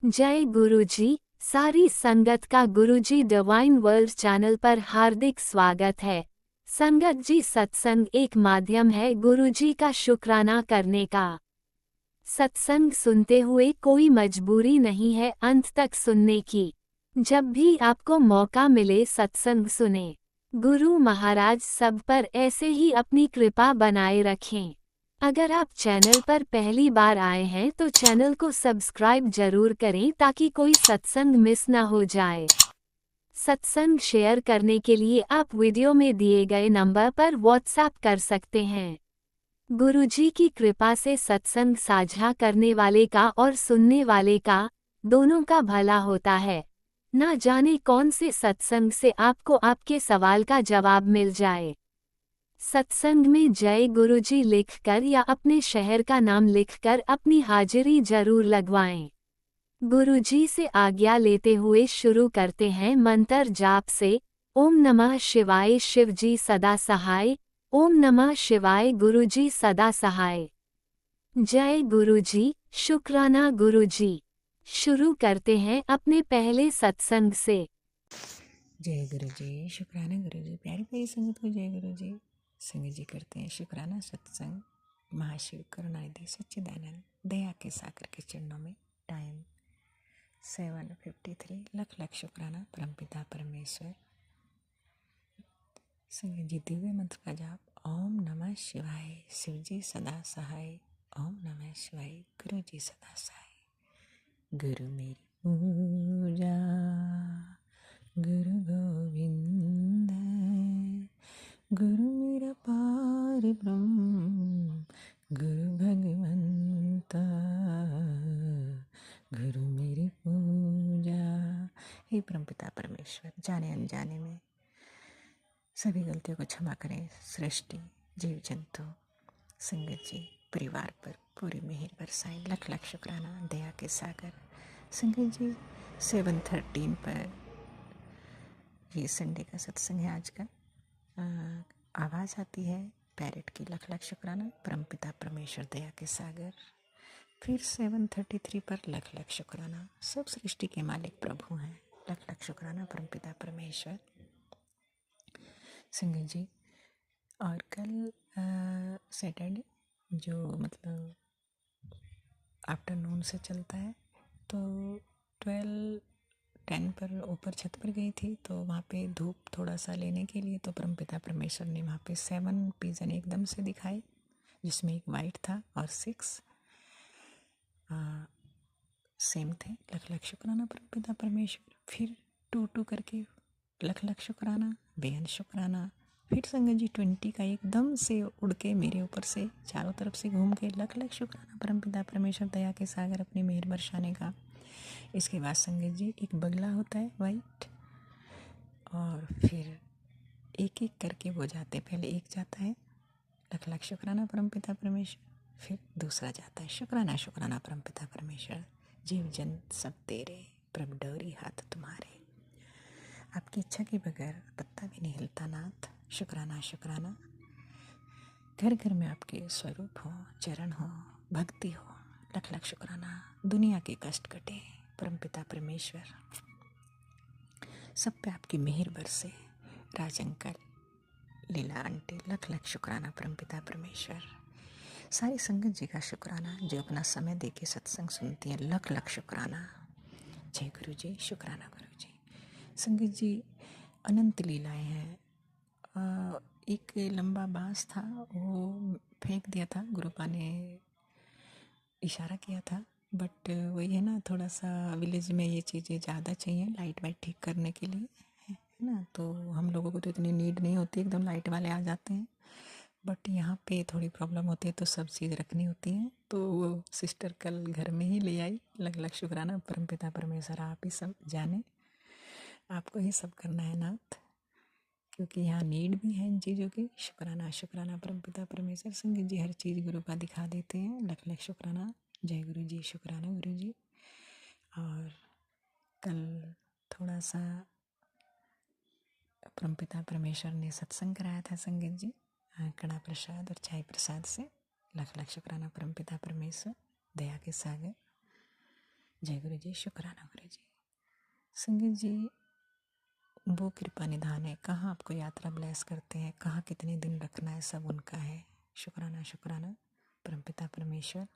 जय गुरुजी। सारी संगत का गुरुजी डिवाइन वर्ल्ड चैनल पर हार्दिक स्वागत है। संगत जी, सत्संग एक माध्यम है गुरुजी का शुक्राना करने का। सत्संग सुनते हुए कोई मजबूरी नहीं है अंत तक सुनने की। जब भी आपको मौका मिले सत्संग सुने। गुरु महाराज सब पर ऐसे ही अपनी कृपा बनाए रखें। अगर आप चैनल पर पहली बार आए हैं तो चैनल को सब्सक्राइब जरूर करें ताकि कोई सत्संग मिस न हो जाए। सत्संग शेयर करने के लिए आप वीडियो में दिए गए नंबर पर व्हाट्सएप कर सकते हैं। गुरुजी की कृपा से सत्संग साझा करने वाले का और सुनने वाले का, दोनों का भला होता है। ना जाने कौन से सत्संग से आपको आपके सवाल का जवाब मिल जाए। सत्संग में जय गुरुजी लिखकर या अपने शहर का नाम लिखकर अपनी हाजिरी जरूर लगवाएं। गुरुजी से आज्ञा लेते हुए शुरू करते हैं मंत्र जाप से। ओम नमः शिवाय शिवजी सदा सहाय। ओम नमः शिवाय गुरुजी सदा सहाय। जय गुरुजी, शुक्राना गुरुजी। शुरू करते हैं अपने पहले सत्संग से। जय गुरु जी, शुक्राना गुरु जी। प्यारी प्यारी संगत को जय गुरु जी। संगत जी करते हैं शुक्राना सत्संग। महाशिव करुणानिधि सच्चिदानंद दया के सागर के चरणों में। टाइम 7:53। लख लख शुक्राना परमपिता परमेश्वर। संगत जी दिव्य मंत्र का जाप। ओम नमः शिवाय शिवजी सदा सहाय। ओम नमः शिवाय गुरु जी सदा सहाय। गुरु मेरी पूजा गुरु गोविंद, गुरु मेरा पार ब्रह्म, गुरु भगवंता, गुरु मेरी पूजा। हे परमपिता परमेश्वर, जाने अनजाने में सभी गलतियों को क्षमा करें। सृष्टि, जीव जंतु, संगत जी, परिवार पर पूरी मेहर बरसाएं। लख लख शुक्राना दया के सागर। संगत जी 7:13 पर ये संडे का सत्संग है आज का। आवाज़ आती है पैरेट की। लख लख शुक्राना परमपिता परमेश्वर दया के सागर। फिर 7:33 पर लख लख शुक्राना सब सृष्टि के मालिक प्रभु हैं। लख लख शुक्राना परमपिता परमेश्वर। संगत जी, और कल सैटरडे जो मतलब आफ्टरनून से चलता है, तो 12:10 पर ऊपर छत पर गई थी, तो वहाँ पे धूप थोड़ा सा लेने के लिए तो परमपिता परमेश्वर ने वहाँ पे 7 पिजन एकदम से दिखाए, जिसमें एक वाइट था और 6 सेम थे। लख लख शुक्राना परमपिता परमेश्वर। फिर 2 करके लख लख शुक्राना बेहद शुक्राना। फिर संगत जी 20 का एकदम से उड़ के मेरे ऊपर से चारों तरफ से घूम के लख लख शुक्राना परमपिता परमेश्वर दया के सागर अपनी मेहर बरसाने का। इसके बाद संगत जी एक बगला होता है वाइट, और फिर एक एक करके वो जाते। पहले एक जाता है लख लख शुक्राना परमपिता परमेश्वर, फिर दूसरा जाता है शुक्राना शुक्राना परमपिता परमेश्वर। जीव जंत सब तेरे, प्रभु डोरी हाथ तुम्हारे, आपकी इच्छा के बगैर पत्ता भी नहीं हिलता नाथ। शुक्राना शुक्राना। घर घर में आपके स्वरूप हो, चरण हो, भक्ति हो। लख लख शुक्राना। दुनिया के कष्ट कटे परमपिता परमेश्वर, सब पे आपकी मेहर बरसे। राज अंकल, लीला आंटी, लख लख शुक्राना परमपिता परमेश्वर। सारी संगत जी का शुक्राना जो अपना समय दे के सत्संग सुनती हैं। लख लख शुक्राना। जय गुरु जी, शुक्राना गुरु जी। संगत जी अनंत लीलाएं हैं। एक लंबा बांस था, वो फेंक दिया था, गुरुपा ने इशारा किया था, बट वही है ना, थोड़ा सा विलेज में ये चीज़ें ज़्यादा चाहिए लाइट वाइट ठीक करने के लिए, है ना। तो हम लोगों को तो इतनी नीड नहीं होती, एकदम लाइट वाले आ जाते हैं, बट यहाँ पे थोड़ी प्रॉब्लम होती है तो सब चीज़ रखनी होती है। तो वो सिस्टर कल घर में ही ले आई। लख लख शुक्राना परमपिता परमेश्वर, आप ही सब जाने, आपको ही सब करना है नाथ, क्योंकि यहाँ नीड भी है इन चीज़ों की। शुक्राना शुक्राना परमपिता परमेश्वर। संगत जी हर चीज़ गुरु का दिखा देते हैं। लख लख शुक्राना। जय गुरु जी, शुक्राना गुरु जी। और कल थोड़ा सा परमपिता परमेश्वर ने सत्संग कराया था संगत जी, कड़ा प्रसाद और चाय प्रसाद से। लख लख शुक्राना परमपिता परमेश्वर दया के सागर। जय गुरु जी, शुक्राना गुरु जी। संगत जी, वो कृपा निधान है, कहाँ आपको यात्रा ब्लेस करते हैं, कहाँ कितने दिन रखना है, सब उनका है। शुक्राना शुक्राना परमपिता परमेश्वर,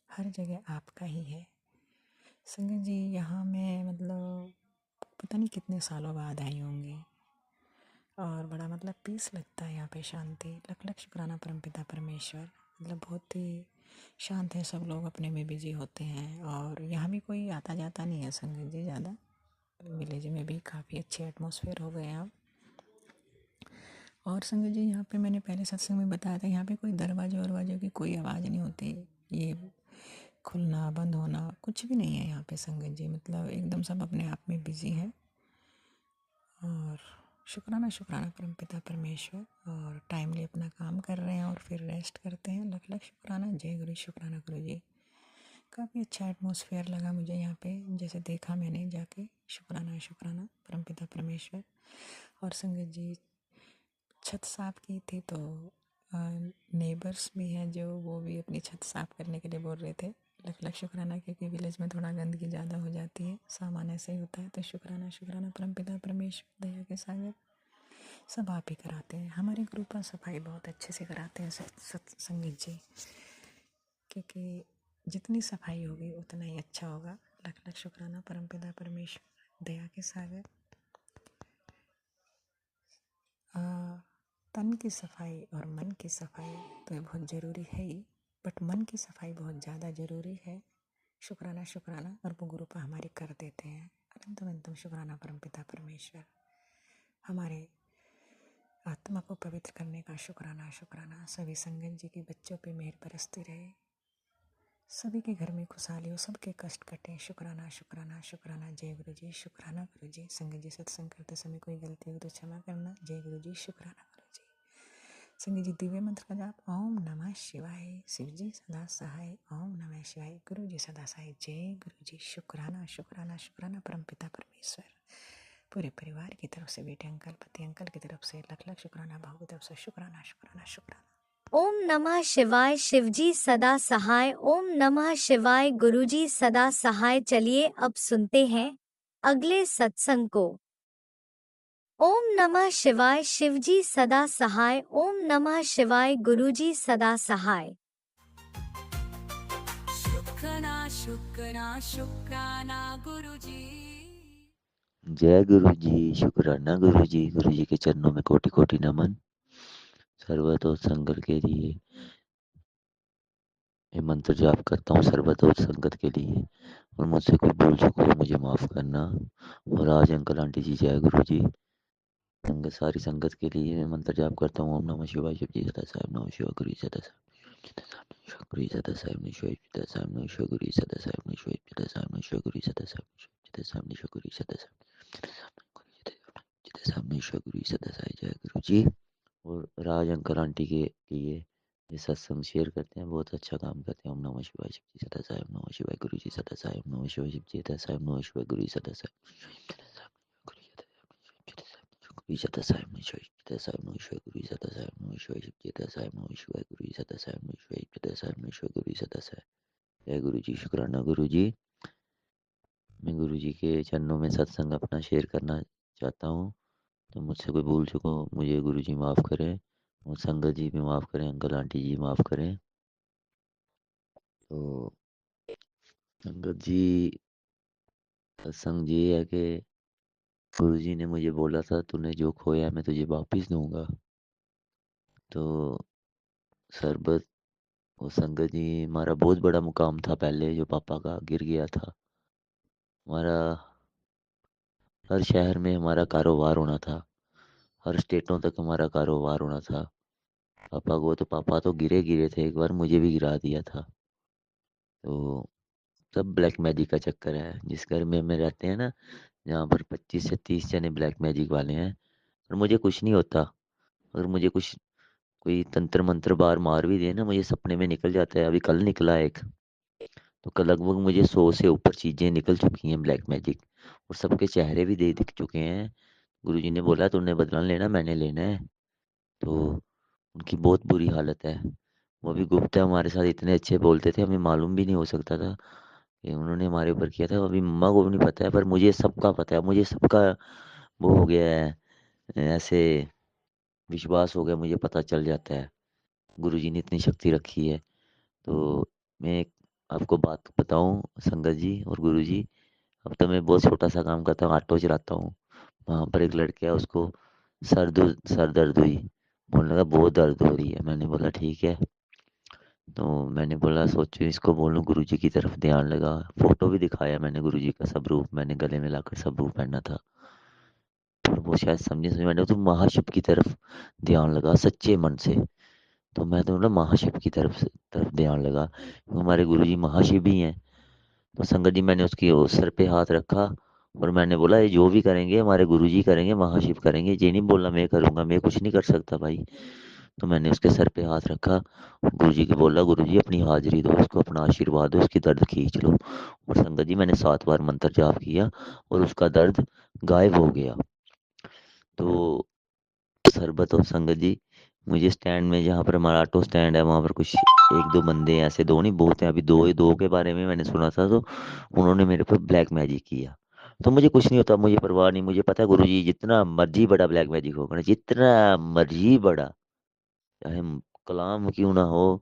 हर जगह आपका ही है। संगत जी, यहाँ मैं मतलब पता नहीं कितने सालों बाद आई होंगी और बड़ा मतलब पीस लगता है यहाँ पे, शांति। लख लख शुक्राना परमपिता परमेश्वर, मतलब बहुत ही शांत है, सब लोग अपने में बिजी होते हैं और यहाँ भी कोई आता जाता नहीं है संगत जी ज़्यादा। विलेज में भी काफ़ी अच्छे एटमॉस्फेयर हो गए हैं अब। और संगत जी, यहाँ पे मैंने पहले सत्संग में बताया था, यहाँ पे कोई दरवाजे वरवाजे की कोई आवाज़ नहीं होती, ये खुलना बंद होना कुछ भी नहीं है यहाँ पे संगत जी। मतलब एकदम सब अपने आप में बिजी है और शुक्राना शुक्राना परमपिता परमेश्वर, और टाइमली अपना काम कर रहे हैं और फिर रेस्ट करते हैं। लख लख शुक्राना। जय गुरु, शुक्राना गुरु जी। काफ़ी अच्छा एटमॉस्फेयर लगा मुझे यहाँ पे, जैसे देखा मैंने जाके। शुक्राना शुक्राना परमपिता परमेश्वर। और संगत जी, छत साफ की थी तो नेबर्स भी हैं जो वो भी अपनी छत साफ करने के लिए बोल रहे थे। लख लख शुक्राना, क्योंकि विलेज में थोड़ा गंदगी ज़्यादा हो जाती है, सामान ऐसे ही होता है। तो शुक्राना शुक्राना परमपिता परमेश्वर, दया के सागर, सब आप ही कराते हैं। हमारे ग्रुप पर सफाई बहुत अच्छे से कराते हैं संगीत जी, क्योंकि जितनी सफाई होगी उतना ही अच्छा होगा। लख लख शुक्राना परमपिता परमेश्वर, दया के सागर। तन की सफाई और मन की सफाई तो बहुत ज़रूरी है ही, बट मन की सफाई बहुत ज़्यादा ज़रूरी है। शुक्राना शुक्राना, और वो गुरु पर हमारे कर देते हैं। अनंतम अनंतम शुक्राना परमपिता परमेश्वर, हमारे आत्मा को पवित्र करने का शुक्राना शुक्राना। सभी संगत जी के बच्चों पे मेहर बरसती रहे, सभी के घर में खुशहाली हो, सबके कष्ट कटे। शुक्राना शुक्राना शुक्राना। जय गुरु जी, शुक्राना गुरु जी। संगत जी, सत्संग करते समय कोई गलती हो तो क्षमा करना। जय गुरु जी, शुक्राना गुरु जी। संगत जी, दिव्य मंत्र का जाप। ओम नमः शिवाय, शिव जी सदा सहाय। ओम नमः शिवाय, गुरु जी सदा सहाय। जय गुरु जी, शुक्राना शुक्राना शुक्राना परमपिता परमेश्वर। पूरे परिवार की तरफ से, बेटे अंकल, पति अंकल की तरफ से लख लख शुक्राना, भाव की तरफ से शुक्राना शुक्राना शुक्राना। ओम नमः शिवाय, शिवजी सदा सहाय। ओम नमः शिवाय, गुरुजी सदा सहाय। चलिए अब सुनते हैं अगले सत्संग को। ओम नमः शिवाय, शिवजी सदा सहाय। ओम नमः शिवाय, गुरुजी सदा सहाय। शुक्राना शुक्राना शुक्राना गुरुजी। जय गुरु जी, शुक्राना गुरु जी के चरणों में कोटि कोटि नमन। सर्वतोत संगत के लिए मैं मंत्र जाप करता हूँ, सर्वतोत संगत के लिए, और मुझसे कोई भूल चूक हो मुझे माफ करना। और आज अंकल आंटी जी, जय गुरु जी। संगत, सारी संगत के लिए मैं मंत्र जाप करता हूँ। ओम नमः शिवाय, शिव जी सदा साहिब, नमः शिवाय गुरु जी सदा साहिब, गुरु जी सदा साहिब, नमः शिवाय सदा साहिब, नमः शिवाय गुरु जी सदा साहिब, नमः शिवाय सदा साहिब, नमः शिवाय गुरु जी सदा साहिब, सदा साहिब, नमः शिवाय गुरु जी सदा साहिब, सदा साहिब, नमः शिवाय गुरु जी सदा साहिब। जय गुरु जी। और राज अंकल आंटी के लिए ये सत्संग शेयर करते हैं, बहुत अच्छा काम करते हैं। ओम नमः शिवाय, शिव जी सदा साहिब, नमः शिवाय गुरु जी सदा साहिब, नमः शिवाय शिव जी सदा साहिब, नमः शिवाय गुरु जी सदा साहिब, गुरु जी सदा साहिब, नमः शिवाय सदा साहिब, नमः शिवाय गुरु जी सदा साहिब, नमः शिवाय शिव जी सदा साहिब, नमः शिवाय गुरु जी सदा साहिब, नमः शिवाय सदा साहिब, नमः शिवाय गुरु जी सदा साहिब। जय गुरु जी, शुक्राना गुरु जी। मैं गुरु जी के चरणों में सत्संग अपना शेयर करना चाहता हूँ। तो मुझसे कोई भूल चूक हो मुझे गुरु जी माफ़ करें, और संगत जी भी माफ़ करें, अंकल आंटी जी माफ़ करें। तो संगत जी, सत्संग जी है कि गुरु जी ने मुझे बोला था, तूने जो खोया मैं तुझे वापस दूंगा। तो सरबत और संगत जी, हमारा बहुत बड़ा मुकाम था पहले, जो पापा का गिर गया था। हमारा हर शहर में हमारा कारोबार होना था, हर स्टेटों तक हमारा कारोबार होना था। पापा तो गिरे गिरे थे, एक बार मुझे भी गिरा दिया था। तो सब ब्लैक मैजिक का चक्कर है। जिस घर में रहते हैं ना, जहाँ पर 25 से 30 जने ब्लैक मैजिक वाले हैं, और मुझे कुछ नहीं होता। अगर मुझे कुछ कोई तंत्र मंत्र बार मार भी दे ना, मुझे सपने में निकल जाता है। अभी कल निकला एक, तो कल लगभग मुझे 100 से ऊपर चीजें निकल चुकी हैं ब्लैक मैजिक, और सबके चेहरे भी दे दिख चुके हैं। गुरुजी ने बोला तूने बदला लेना, मैंने लेना है। तो उनकी बहुत बुरी हालत है। वो भी गुप्ता हमारे साथ इतने अच्छे बोलते थे, हमें मालूम भी नहीं हो सकता था कि उन्होंने हमारे ऊपर किया था, अभी मम्मा को भी नहीं पता है, पर मुझे सबका पता है, मुझे सबका वो हो गया है, ऐसे विश्वास हो गया, मुझे पता चल जाता है। गुरुजी ने इतनी शक्ति रखी है। तो मैं एक आपको बात बताऊँ संगत जी और गुरुजी, अब तो मैं बहुत छोटा-सा काम करता हूँ, ऑटो चलाता हूँ। वहाँ पर एक लड़का है, उसको सर दर्द हुई। बोलने लगा बहुत दर्द हो रही है। मैंने बोला ठीक है। तो मैंने बोला सोचो इसको बोलूँ गुरुजी की तरफ ध्यान लगा। फ़ोटो भी दिखाया मैंने गुरुजी का, स्वरूप मैंने गले में लाकर स्वरूप पहना था। पर वो शायद समझे समझे मैंने तो महाशिव की तरफ ध्यान लगा सच्चे मन से। तो मैं तो बोला महाशिव की तरफ ध्यान लगा। हमारे गुरुजी महाशिव भी हैं। तो संगत जी मैंने उसकी वो सर पे हाथ रखा और मैंने बोला ये जो भी करेंगे हमारे गुरुजी करेंगे, महाशिव करेंगे, ये नहीं बोला मैं करूँगा, मैं कुछ नहीं कर सकता भाई। तो मैंने उसके सर पे हाथ रखा और गुरुजी को बोला गुरुजी अपनी हाजिरी दो, उसको अपना आशीर्वाद दो, उसकी दर्द खींच लो। और संगत जी मैंने 7 बार मंत्र जाप किया और उसका दर्द गायब हो गया। तो शरबत और संगत जी मुझे स्टैंड में, जहाँ पर हमारा ऑटो स्टैंड है, वहाँ पर कुछ 1-2 बंदे हैं, ऐसे 2 नहीं बहुत हैं, अभी 2 के बारे में मैंने सुना था, तो उन्होंने मेरे पे ब्लैक मैजिक किया। तो मुझे कुछ नहीं होता, मुझे परवाह नहीं, मुझे पता है गुरुजी जितना मर्ज़ी बड़ा ब्लैक मैजिक होगा, जितना मर्ज़ी बड़ा, चाहे कलाम क्यों ना हो,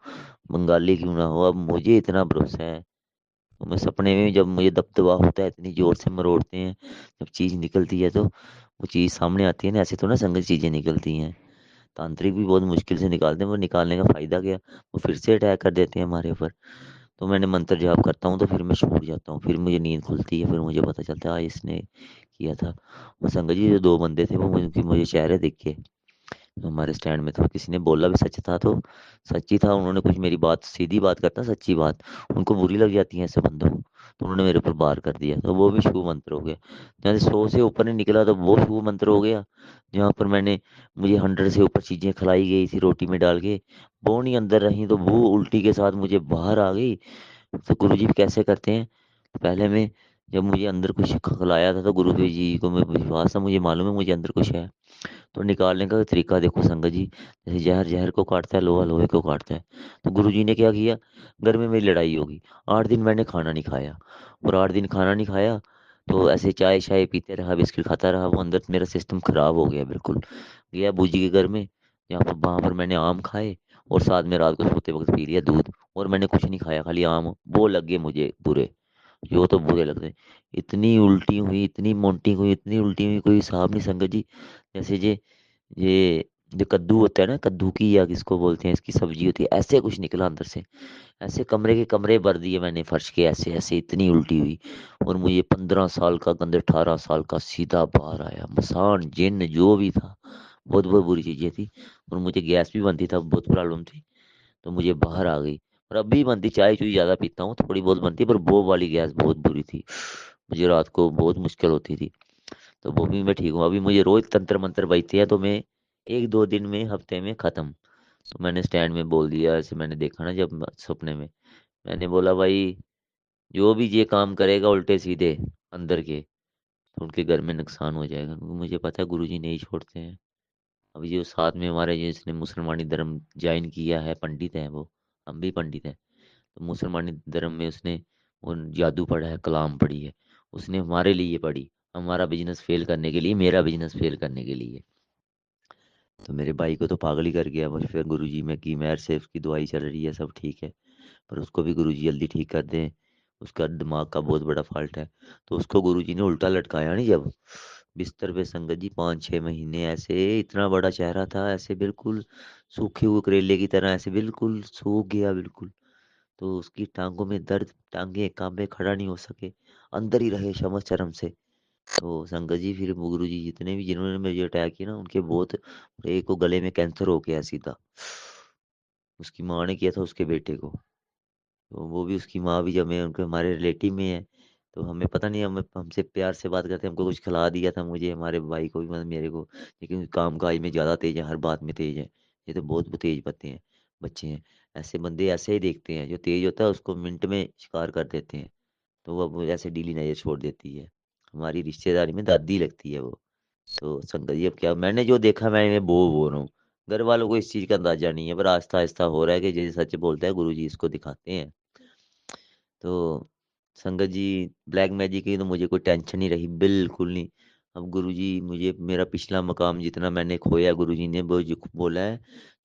बंगाली क्यों ना हो, अब मुझे इतना भरोसा है। तो मैं सपने में भी जब मुझे दबदबा होता है, इतनी ज़ोर से मरोड़ते हैं, जब चीज़ निकलती है तो वो चीज़ सामने आती है ना, ऐसे तो ना संगत चीज़ें निकलती हैं। तांत्रिक भी बहुत मुश्किल से निकालते हैं, वो निकालने का फ़ायदा क्या? वो फिर से अटैक कर देते हैं हमारे ऊपर। तो मैंने मंत्र जाप करता हूँ तो फिर मैं छूट जाता हूँ, फिर मुझे नींद खुलती है, फिर मुझे पता चलता है इसने किया था। वो संगत जी जो 2 बंदे थे वो मुझे चेहरे दिख गए। हमारे स्टैंड में था, किसी ने बोला भी सच था तो सच ही था, उन्होंने कुछ मेरी बात सीधी बात करता सच्ची बात, उनको बुरी लग जाती है ऐसे बंदों को, तो उन्होंने मेरे ऊपर वार कर दिया, तो वो भी शुभ मंत्र हो गया। जहाँ से 100 से ऊपर नहीं निकला तो वो शुभ मंत्र हो गया। जहाँ पर मुझे 100 से ऊपर चीज़ें खिलाई गई थी रोटी में डाल के, वो नहीं अंदर रहीं, तो वो उल्टी के साथ मुझे बाहर आ गई। तो गुरुजी कैसे करते हैं, पहले मैं जब मुझे अंदर कुछ खिलाया था तो गुरु जी को मैं विश्वास था, मुझे मालूम है मुझे अंदर कुछ है। तो निकालने का तरीका देखो संगत जी, जैसे ज़हर ज़हर को काटता है, लोहा लोहे को काटता है। तो गुरुजी ने क्या किया, घर में मेरी लड़ाई होगी, 8 दिन मैंने खाना नहीं खाया, और 8 दिन खाना नहीं खाया, तो ऐसे चाय-शाय पीते रहा, बिस्किट खाता रहा, वो अंदर मेरा सिस्टम खराब हो गया बिल्कुल। गया बूजी के घर में, वहाँ पर मैंने आम खाए और साथ में रात को सोते वक़्त पी लिया दूध, और मैंने कुछ नहीं खाया, खाली आम, वो लग गए मुझे बुरे, जो तो बुरे लग रहे। इतनी उल्टी हुई, इतनी मोंटी हुई, इतनी उल्टी हुई, कोई हिसाब नहीं संगत जी। जैसे ये जो कद्दू होता है ना, कद्दू की या किसको बोलते हैं, इसकी सब्जी होती है, ऐसे कुछ निकला अंदर से। ऐसे कमरे के कमरे भर दिए मैंने फर्श के, ऐसे ऐसे इतनी उल्टी हुई। और मुझे 15 साल का गंदे 18 साल का सीधा बाहर आया, मसान जिन्न जो भी था, बहुत बहुत बुरी चीजें थी। और मुझे गैस भी बनती था, बहुत प्रॉब्लम थी, तो मुझे बाहर आ गई। और अब भी बनती, चाय चुई ज्यादा पीता हूँ, थोड़ी बहुत बनती, पर वो वाली गैस बहुत बुरी थी, मुझे रात को बहुत मुश्किल होती थी। तो वो भी मैं ठीक हूँ, अभी मुझे रोज तंत्र मंत्र बजते हैं, तो मैं 1-2 दिन में, हफ्ते में खत्म। तो मैंने स्टैंड में बोल दिया, ऐसे मैंने देखा ना जब सपने में, मैंने बोला भाई जो भी ये काम करेगा उल्टे सीधे अंदर के, तो उनके घर में नुकसान हो जाएगा, क्योंकि मुझे पता है गुरुजी नहीं छोड़ते हैं। अभी जो साथ में हमारे जिसने मुसलमानी धर्म ज्वाइन किया है, पंडित है वो, हम भी पंडित हैं, तो मुसलमानी धर्म में उसने वो जादू पढ़ा है, कलाम पढ़ी है, उसने हमारे लिए पढ़ी, हमारा बिजनेस फेल करने के लिए, मेरा बिजनेस फेल करने के लिए। तो मेरे भाई को तो पागल ही कर गया, बस फिर गुरुजी में की मेहर से उसकी दवाई चल रही है, सब ठीक है, पर उसको भी गुरुजी जल्दी ठीक कर दें, उसका दिमाग का बहुत बड़ा फॉल्ट है। तो उसको गुरुजी ने उल्टा लटकाया नहीं जब बिस्तर पे, संगत जी 5-6 महीने ऐसे, इतना बड़ा चेहरा था, ऐसे बिल्कुल सूखे हुए करेले की तरह, ऐसे बिल्कुल सूख गया बिल्कुल। तो उसकी टांगों में दर्द, टांगे कांपे, खड़ा नहीं हो सके, अंदर ही रहे शमस चरम से। तो संगत जी फिर गुरु जी जितने भी जिन्होंने मुझे अटैक किया ना, उनके बहुत, एक को गले में कैंसर हो गया सीधा, उसकी माँ ने किया था उसके बेटे को। तो वो भी, उसकी माँ भी, जब मैं उनके, हमारे रिलेटिव में है, तो हमें पता नहीं, हमें हमसे प्यार से बात करते, हमको कुछ खिला दिया था, मुझे, हमारे भाई को भी, मतलब मेरे को, लेकिन काम काज में ज़्यादा तेज है, हर बात में तेज है, ये तो बहुत तेज बच्चे हैं, बच्चे हैं। ऐसे बंदे ऐसे ही देखते हैं, जो तेज होता है उसको मिनट में शिकार कर देते हैं। तो वो अब ऐसे डीली नजर छोड़ देती है, हमारी रिश्तेदारी में दादी लगती है वो। तो संगत जी अब क्या, मैंने जो देखा मैं वो बोल रहा हूँ, घर वालों को इस चीज का अंदाजा नहीं है, पर आहिस्ता आहिस्ता हो रहा है कि जैसे सच बोलता है गुरु जी इसको दिखाते हैं। तो संगत जी ब्लैक मैजिक की तो मुझे कोई टेंशन नहीं रही, बिल्कुल नहीं। अब गुरुजी मुझे मेरा पिछला मकाम जितना मैंने खोया, गुरुजी ने वो जो बोला है,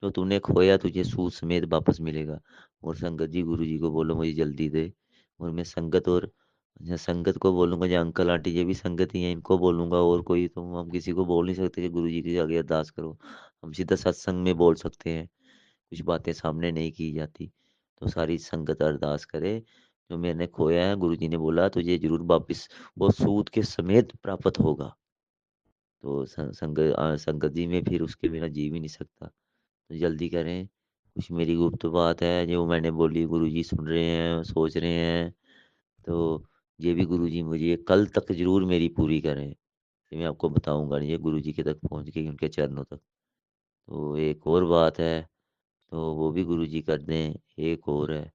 जो तूने खोया तुझे सूद समेत वापस मिलेगा। और संगत जी गुरुजी को बोलो मुझे जल्दी दे। और मैं संगत और संगत को बोलूंगा, जो अंकल आंटी ये भी संगत ही है, इनको बोलूंगा। और कोई तो हम किसी को बोल नहीं सकते कि गुरुजी के आगे अरदास करो। हम सीधा सत्संग में बोल सकते हैं, कुछ बातें सामने नहीं की जाती। तो सारी संगत अरदास करे, जो मैंने खोया है गुरुजी ने बोला तुझे जरूर वापिस वो सूद के समेत प्राप्त होगा। तो संगत जी में फिर उसके बिना जी भी नहीं सकता। तो जल्दी करें, कुछ मेरी गुप्त बात है जो मैंने बोली, गुरुजी सुन रहे हैं, सोच रहे हैं। तो ये भी गुरुजी मुझे कल तक जरूर मेरी पूरी करें। ये मैं आपको बताऊंगा नहीं, ये गुरुजी के तक पहुंच गई, उनके चरणों तक। तो एक और बात है, तो वो भी गुरुजी कर दें। एक और है,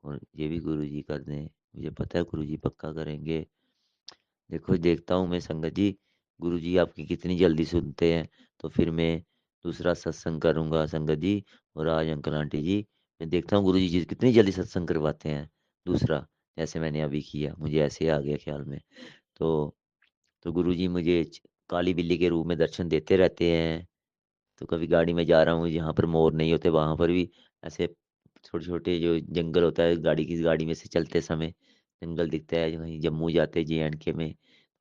और ये भी गुरुजी कर दें, मुझे पता है गुरुजी पक्का करेंगे। देखो देखता हूँ मैं संगत जी, गुरुजी आपकी कितनी जल्दी सुनते हैं। तो फिर मैं दूसरा सत्संग करूँगा संगत जी। और आज अंकल आंटी जी, मैं देखता हूँ गुरुजी जी कितनी जल्दी सत्संग करवाते हैं दूसरा, जैसे मैंने अभी किया, मुझे ऐसे आ गया ख्याल में। तो गुरुजी मुझे काली बिल्ली के रूप में दर्शन देते रहते हैं। तो कभी गाड़ी में जा रहा हूँ जहाँ पर मोर नहीं होते, वहां पर भी ऐसे छोटे छोटे जो जंगल होता है, गाड़ी में से चलते समय जंगल दिखता है, जो कहीं जम्मू जाते JNK में,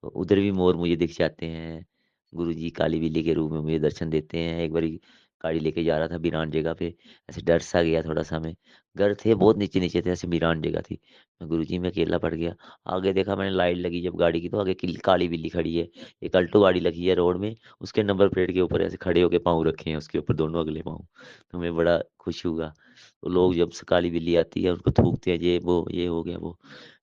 तो उधर भी मोर मुझे दिख जाते हैं। गुरुजी काली बिल्ली के रूप में मुझे दर्शन देते हैं। एक बारी गाड़ी लेके जा रहा था वीरान जगह पे, ऐसे डर सा गया थोड़ा सा मैं। घर थे बहुत नीचे नीचे थे, ऐसे वीरान जगह थी। मैं गुरुजी में अकेला पड़ गया। आगे देखा मैंने लाइट लगी जब गाड़ी की, तो आगे काली बिल्ली खड़ी है। एक अल्टो गाड़ी लगी है रोड में, उसके नंबर प्लेट के ऊपर ऐसे खड़े होके पाँव रखे हैं, उसके ऊपर दोनों अगले पाँव। तो मैं बड़ा खुश हुआ। तो लोग जब से काली बिल्ली आती है उनको थूकते हैं, ये वो ये हो गया वो।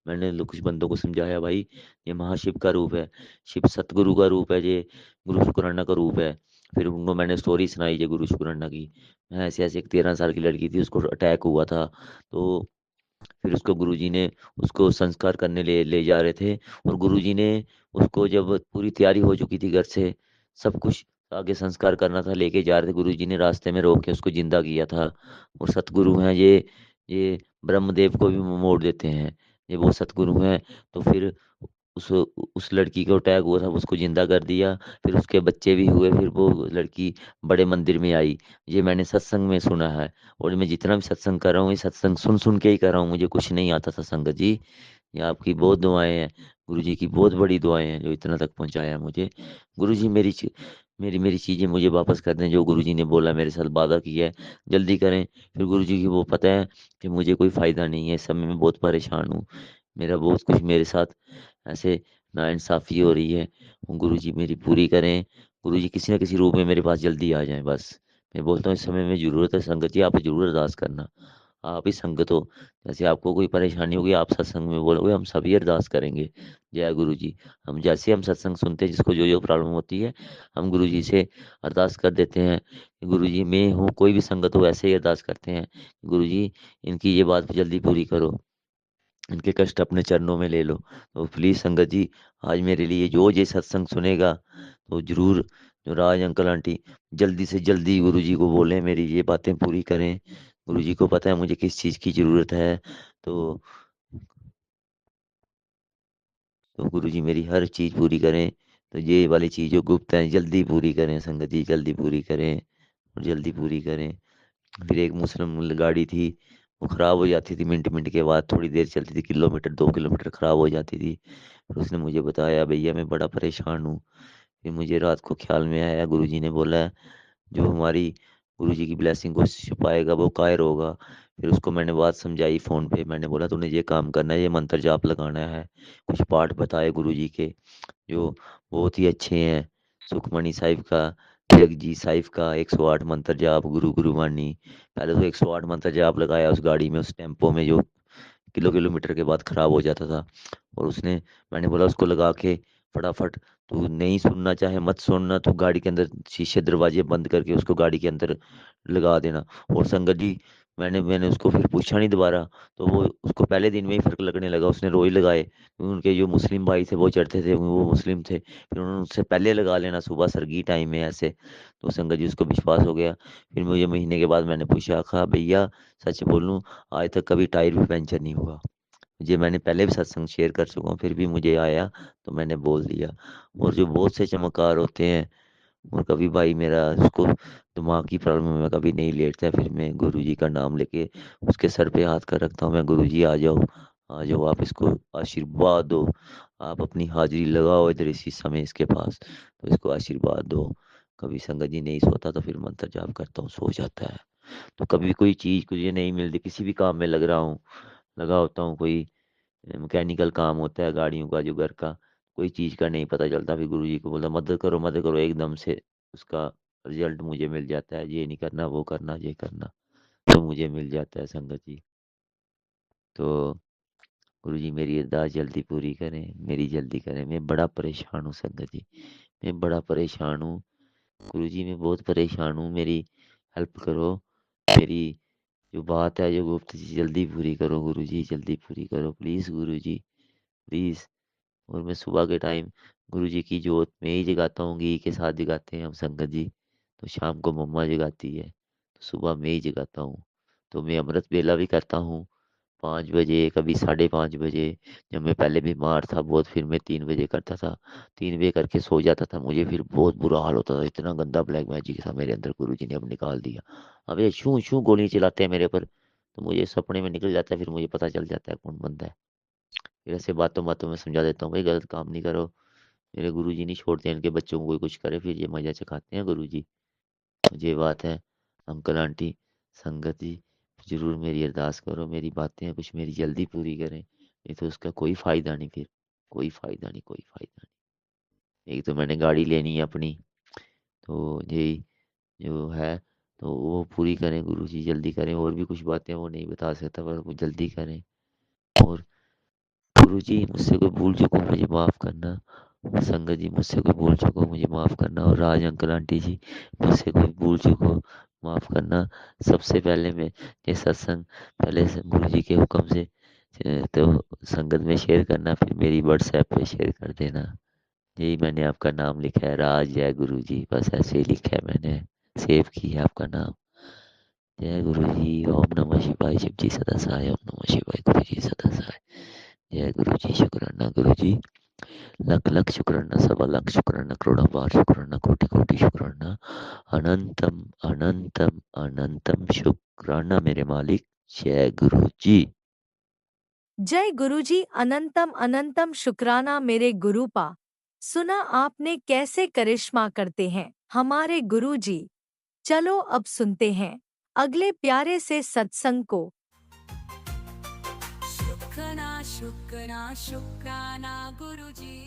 मैंने कुछ बंदों को समझाया, भाई ये महाशिव का रूप है, शिव सतगुरु का रूप है, ये गुरु शुक्राना का रूप है। फिर उनको मैंने स्टोरी सुनाई ये गुरु शुक्राना की। ऐसे ऐसे एक 13 साल की लड़की थी, उसको अटैक हुआ था। तो फिर उसको गुरुजी ने उसको संस्कार करने ले ले जा रहे थे। और गुरुजी ने उसको, जब पूरी तैयारी हो चुकी थी घर से, सब कुछ आगे संस्कार करना था, लेके जा रहे थे, गुरुजी ने रास्ते में रोक के उसको जिंदा किया था। और सतगुरु हैं ये ब्रह्मदेव को भी मोड़ देते हैं, ये वो सतगुरु हैं। तो फिर उस उस लड़की को अटैक हुआ था, उसको जिंदा कर दिया। फिर उसके बच्चे भी हुए, फिर वो लड़की बड़े मंदिर में आई। ये मैंने सत्संग में सुना है। और मैं जितना भी सत्संग कर रहा हूँ, ये सत्संग सुन सुन के ही कर रहा हूँ, मुझे कुछ नहीं आता था संगत जी। ये आपकी बहुत दुआएं हैं, गुरु जी की बहुत बड़ी दुआएं हैं जो इतना तक पहुंचाया है मुझे। गुरु जी मेरी मेरी चीजें मुझे वापस कर दें, जो गुरु जी ने बोला मेरे साथ वादा किया है, जल्दी करें। फिर गुरु जी की वो पता है कि मुझे कोई फायदा नहीं है, इस समय मैं बहुत परेशान हूँ। मेरा बहुत कुछ मेरे साथ ऐसे नाइंसाफी हो रही है, गुरु जी मेरी पूरी करें। गुरु जी किसी न किसी रूप में मेरे पास जल्दी आ जाएं बस। मैं बोलता हूँ इस समय में जरूरत है संगत जी, आप जरूर अरदास करना। आप ही संगत हो, जैसे आपको कोई परेशानी होगी आप सत्संग में बोलोगे, हम सभी अरदास करेंगे। जय गुरु जी। हम जैसे हम सत्संग सुनते हैं, जिसको जो जो प्रॉब्लम होती है, हम गुरु जी से अरदास कर देते हैं। गुरु जी मैं हूँ, कोई भी संगत हो, ऐसे ही अरदास करते हैं, गुरु जी इनकी ये बात जल्दी पूरी करो, इनके कष्ट अपने चरणों में ले लो। तो प्लीज संगत जी, आज मेरे लिए जो ये सत्संग सुनेगा, तो जरूर जो राज अंकल आंटी जल्दी से जल्दी गुरु जी को बोलें, मेरी ये बातें पूरी करें। गुरु जी को पता है मुझे किस चीज़ की जरूरत है। तो गुरु जी मेरी हर चीज़ पूरी करें। तो ये वाली चीज़ जो गुप्त है जल्दी पूरी करें संगत जी, जल्दी पूरी करें, और जल्दी पूरी करें। फिर एक मुस्लिम गाड़ी थी, वो ख़राब हो जाती थी मिनट मिनट के बाद, थोड़ी देर चलती थी, किलोमीटर 2 किलोमीटर ख़राब हो जाती थी। फिर उसने मुझे बताया भैया मैं बड़ा परेशान हूँ। फिर मुझे रात को ख्याल में आया, गुरुजी ने बोला है जो हमारी गुरुजी की ब्लेसिंग को छिपाएगा वो कायर होगा। फिर उसको मैंने बात समझाई फ़ोन पे, मैंने बोला तूने ये काम करना है, ये मंत्र जाप लगाना है। कुछ पाठ बताए गुरुजी के जो बहुत ही अच्छे हैं। सुखमणि साहिब का, जगजी साहिब का 108 मंत्र जाप, गुरु गुरुवाणी। पहले तो 108 मंत्र जाप लगाया उस गाड़ी में, उस टेम्पो में जो किलोमीटर के बाद खराब हो जाता था। और उसने मैंने बोला उसको लगा के फटाफट, तू नहीं सुनना चाहे मत सुनना, तू गाड़ी के अंदर शीशे दरवाजे बंद करके उसको गाड़ी के अंदर लगा देना। और संगत जी मैंने मैंने उसको फिर पूछा नहीं दोबारा। तो वो उसको पहले दिन में ही फर्क लगने लगा, उसने रोज लगाए। उनके जो मुस्लिम भाई थे वो चढ़ते थे, वो मुस्लिम थे, फिर उन्होंने उससे पहले लगा लेना सुबह सरगी टाइम में ऐसे। तो संगत जी उसको विश्वास हो गया। फिर मुझे महीने के बाद मैंने पूछा, कहा भैया सच बोलूं आज तक कभी टायर भी पंचर नहीं हुआ। ये मैंने पहले भी सत्संग शेयर कर चुका हूँ, फिर भी मुझे आया तो मैंने बोल दिया। और जो बहुत से चमत्कार होते हैं, और कभी भाई मेरा उसको दिमाग की प्रॉब्लम में कभी नहीं लेटता है, फिर मैं गुरुजी का नाम लेके उसके सर पे हाथ कर रखता हूँ, मैं गुरुजी आ जाओ आप इसको आशीर्वाद दो, आप अपनी हाजिरी लगाओ इधर इसी समय इसके पास, तो इसको आशीर्वाद दो। कभी संगत जी नहीं सोता तो फिर मंत्र जाप करता हूँ, सो जाता है। तो कभी कोई चीज़ मुझे नहीं मिलती, किसी भी काम में लगा होता हूँ, कोई मैकेनिकल काम होता है गाड़ियों का, जो घर का, कोई चीज़ का नहीं पता चलता, फिर गुरुजी को बोलता मदद करो, एकदम से उसका रिजल्ट मुझे मिल जाता है। ये नहीं करना, वो करना, ये करना, तो मुझे मिल जाता है संगत जी। तो गुरुजी मेरी अरदास जल्दी पूरी करें, मेरी जल्दी करें। मैं बड़ा परेशान हूँ संगत जी, मैं बड़ा परेशान हूँ। गुरुजी मैं बहुत परेशान हूँ, मेरी हेल्प करो। मेरी जो बात है, जो गुप्त जी, जल्दी पूरी करो गुरुजी, जल्दी पूरी करो प्लीज़ गुरुजी, प्लीज़। और मैं सुबह के टाइम गुरुजी की जोत मैं ही जगाता हूँ, घी के साथ जगाते हैं हम संगत जी। तो शाम को मम्मा जगाती है, तो सुबह मैं ही जगाता हूँ। तो मैं अमृत वेला भी करता हूँ 5 बजे, कभी 5:30 बजे। जब मैं पहले बीमार था बहुत, फिर मैं 3 बजे करता था। 3 बजे करके सो जाता था, मुझे फिर बहुत बुरा हाल होता था, इतना गंदा ब्लैक मैजिक था मेरे अंदर, गुरुजी ने अब निकाल दिया। अब ये छू-छू गोलियाँ चलाते हैं मेरे पर, तो मुझे सपने में निकल जाता है, फिर मुझे पता चल जाता है कौन बंदा है। फिर ऐसे बातों-बातों में समझा देता हूँ, भाई गलत काम नहीं करो। मेरे गुरुजी नहीं छोड़ते इनके बच्चों को कोई कुछ करे, फिर ये मज़ा चखाते हैं गुरुजी। ये बात है। अंकल आंटी, संगत जी, ज़रूर मेरी अरदास करो, मेरी बातें हैं कुछ मेरी जल्दी पूरी करें, नहीं तो उसका कोई फ़ायदा नहीं फिर, कोई फ़ायदा नहीं, कोई फ़ायदा नहीं। एक तो मैंने गाड़ी लेनी है अपनी, तो यही जो है, तो वो पूरी करें गुरुजी, जल्दी करें। और भी कुछ बातें वो नहीं बता सकता, पर वो जल्दी करें। और गुरुजी मुझसे कोई भूल चूक हो मुझे माफ़ करना। संगत जी मुझसे कोई भूल चूक हो मुझे माफ़ करना। और राज अंकल आंटी जी मुझसे कोई भूल चूक हो माफ़ करना। सबसे पहले मैं ये सत्संग पहले से गुरुजी के हुक्म से तो संगत में शेयर करना, फिर मेरी व्हाट्सएप पे शेयर कर देना। यही मैंने आपका नाम लिखा है, राज जय गुरुजी, बस ऐसे ही लिखा है मैंने, सेव किया आपका नाम। जय गुरुजी, ओम नमः शिवाय, शिव जी सदा सहाय, ओम नमः शिवाय, गुरुजी सदा सहाय। जय गुरुजी, शुक्राना गुरुजी, लख लख शुक्राना, सवा लाख शुक्राना, करोड़ों बार शुक्राना, कोटि कोटि शुक्राना, अनंतम अनंतम अनंतम शुक्राना मेरे मालिक। जय गुरुजी। जय गुरुजी, अनंतम अनंतम शुक्राना मेरे गुरुपा। सुना आपने कैसे करिश्मा करते हैं हमारे गुरुजी। चलो अब सुनते हैं अगले प्यारे से सत्संग को। शुक्राना शुक्राना शुक्राना गुरुजी।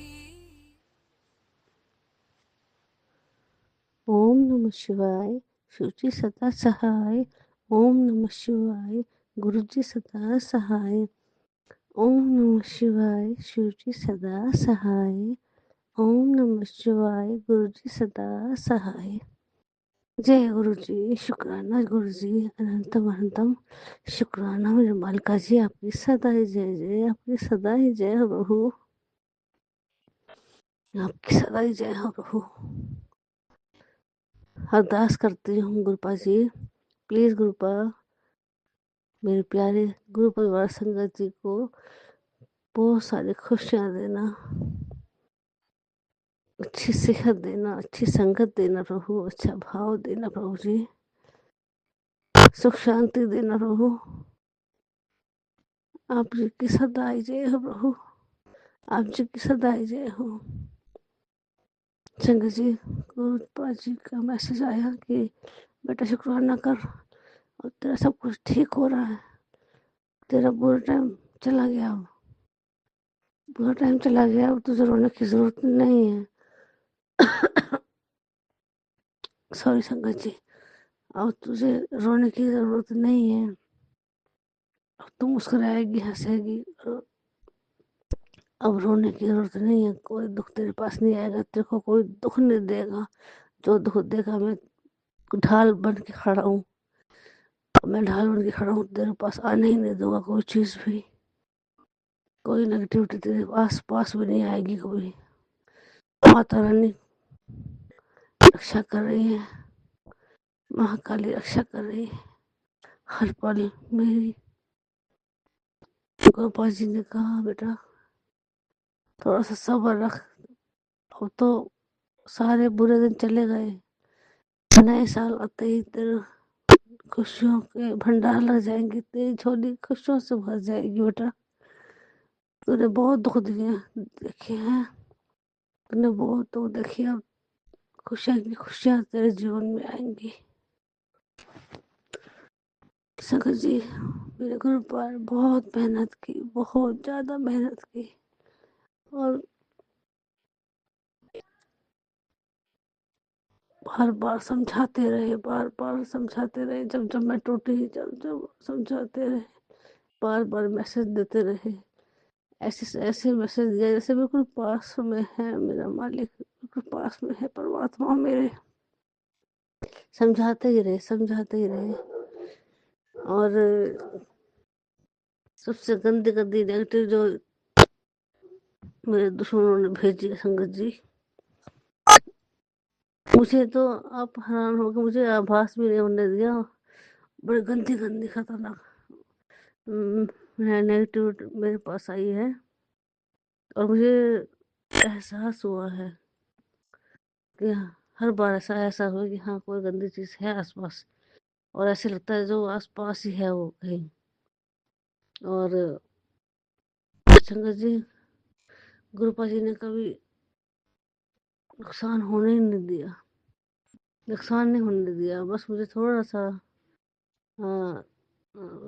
ओम नमः शिवाय, शिवजी सदा सहाय। ओम नमः शिवाय, गुरुजी सदा सहाय। ओम नमः शिवाय, शिवजी सदा सहाय। ओम नमः शिवाय, गुरुजी सदा सहाय। जय गुरुजी, शुक्राना गुरुजी, अनंतम अनंतम शुक्राना मेरे मालिका जी, आपकी सदा ही जय जय, आपकी सदा ही जय हो बहू, आपकी सदा ही जय हो बहू। अरदास करती हूँ गुरुपा जी, प्लीज गुरुपा मेरे प्यारे गुरु परिवार संगत जी को बहुत सारी खुशियाँ देना, अच्छी सेहत देना, अच्छी संगत देना प्रभु, अच्छा भाव देना प्रभु जी, सुख शांति देना प्रभु। आप जी की सदाई जय हो प्रभु, आप जी की सदाई जय हो। संगत जी, गुरुपा जी का मैसेज आया कि बेटा शुक्राना कर और तेरा सब कुछ ठीक हो रहा है, तेरा बुरा टाइम चला गया, अब बुरा टाइम चला गया, अब तुझे रोने की जरूरत नहीं है। सॉरी संगत जी, अब तुझे रोने की जरूरत नहीं है, अब तुम मुस्कुराएगी हंसेगी, अब रोने की जरूरत नहीं है। कोई दुख तेरे पास नहीं आएगा, तेरे को कोई दुख नहीं देगा। जो दुख देगा, मैं ढाल बन के खड़ा हूँ, मैं ढाल बन के खड़ा हूँ, तेरे पास आने ही नहीं दूंगा कोई चीज भी, कोई नेगेटिविटी तेरे पास पास भी नहीं आएगी कभी। माता रानी रक्षा कर रही है, महाकाली रक्षा कर रही है, हर पल मेरी गोपाल जी ने कहा, बेटा थोड़ा सा सब्र रख, अब तो सारे बुरे दिन चले गए, नए साल आते ही तेरे खुशियों के भंडार लग जाएंगे, तेरी झोली खुशियों से भर जाएगी बेटा। तूने बहुत दुख दिए देखे हैं, तूने बहुत दुख देखे, अब खुशियाँ की खुशियाँ तेरे जीवन में आएंगी। शंकर जी मेरे गुरु पर बहुत मेहनत की, बहुत ज़्यादा मेहनत की, और हर बार समझाते रहे, बार बार समझाते रहे, जब जब मैं टूटी, जब जब समझाते रहे, बार बार मैसेज देते रहे, ऐसे ऐसे मैसेज दिया जैसे बिल्कुल पास में है मेरा मालिक, बिल्कुल पास में है परमात्मा मेरे। समझाते ही रहे, समझाते ही रहे, और सबसे गंदी गंदी नेगेटिव जो मेरे दुश्मनों ने भेजी है संगत जी, मुझे तो आप हैरान हो गए, मुझे आभास भी नहीं होने दिया, बड़ी गंदी गंदी खतरनाक नेगेटिव मेरे पास आई है, और मुझे एहसास हुआ है कि हर बार ऐसा ऐसा हुआ कि हाँ कोई गंदी चीज़ है आसपास, और ऐसे लगता है जो आसपास ही है वो कहीं। और संगत जी गुरुपा जी ने कभी नुकसान होने ही नहीं दिया, नुकसान नहीं होने दिया, बस मुझे थोड़ा सा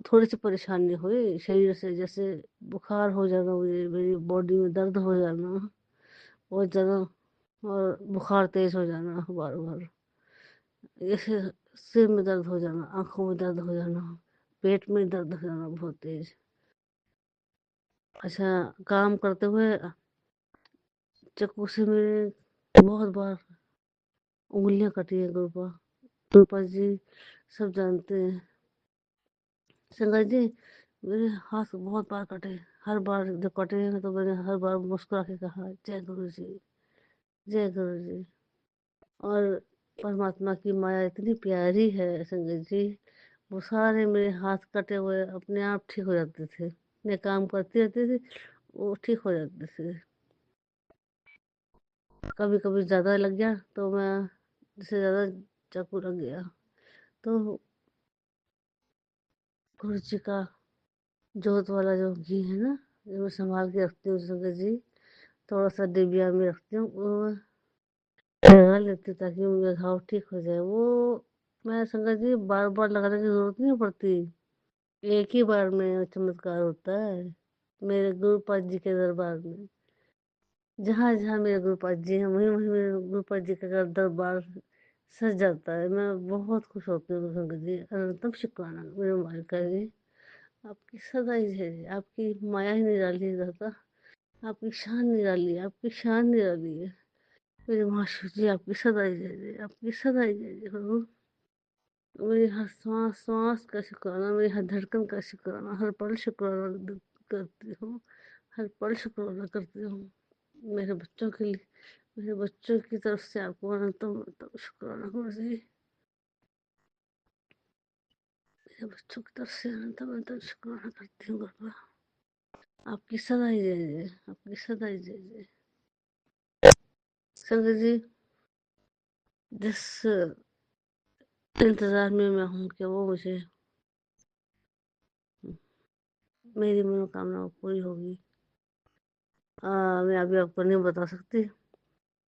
थोड़ी सी परेशानी हुई शरीर से, जैसे बुखार हो जाना, मुझे मेरी बॉडी में दर्द हो जाना बहुत ज़्यादा, और बुखार तेज हो जाना बार बार, जैसे सिर में दर्द हो जाना, आंखों में दर्द हो जाना, पेट में दर्द हो जाना बहुत तेज। अच्छा, काम करते हुए चाकू से मेरे बहुत बार उंगलियां कटी है गुरुपा, गुरुपा जी सब जानते हैं। संगत जी मेरे हाथ बहुत बार कटे, हर बार जब कटे हैं तो मैंने हर बार मुस्कुरा के कहा जय गुरु जी, जय गुरु जी। और परमात्मा की माया इतनी प्यारी है संगत जी, वो सारे मेरे हाथ कटे हुए अपने आप ठीक हो जाते थे, मैं काम करती रहती थी वो ठीक हो जाते थे। कभी कभी ज़्यादा लग गया तो मैं, जैसे ज़्यादा चाकू लग गया तो गुरु जी का जोत वाला जो घी है ना, जो मैं संभाल के रखती हूँ संगत जी, थोड़ा सा डिबिया में रखती हूँ, वो लगा लेती हूँ ताकि मेरा घाव ठीक हो जाए। वो मैं संगत जी बार बार लगाने की जरूरत नहीं पड़ती, एक ही बार में चमत्कार होता है मेरे गुरुपाद जी के दरबार में। जहाँ जहाँ मेरे गुरुपाद जी हैं वहीं वहीं मेरे गुरुपाद जी का दरबार सज जाता है, मैं बहुत खुश होती हूँ संगत जी। अनंतम शुक्राना मेरे मालिका जी, आपकी सदा ही जय जय, आपकी माया ही निराली है दाता, आपकी शान निराली है, आपकी शान निराली है मेरे महाशिव जी, आपकी सदा ही जय जय, आपकी सदा ही जय जय प्रभु। मेरी हर सांस सांस का शुक्राना, मेरी हर धड़कन का शुक्राना, हर पल शुक्राना करती हूँ, हर पल शुक्राना करती हूँ मेरे बच्चों के लिए, मेरे बच्चों की तरफ से आपको अनंतम अनंतम शुक्राना गुरु जी, मेरे बच्चों की तरफ से अनंतम अनंतम शुक्राना करती हूँ गुरु, आपकी सदा ही जय जय, आपकी सदा ही जय जय। संगत जी जिस इंतजार में मैं हूँ कि वो मुझे मेरी मनोकामना पूरी होगी, मैं अभी आपको नहीं बता सकती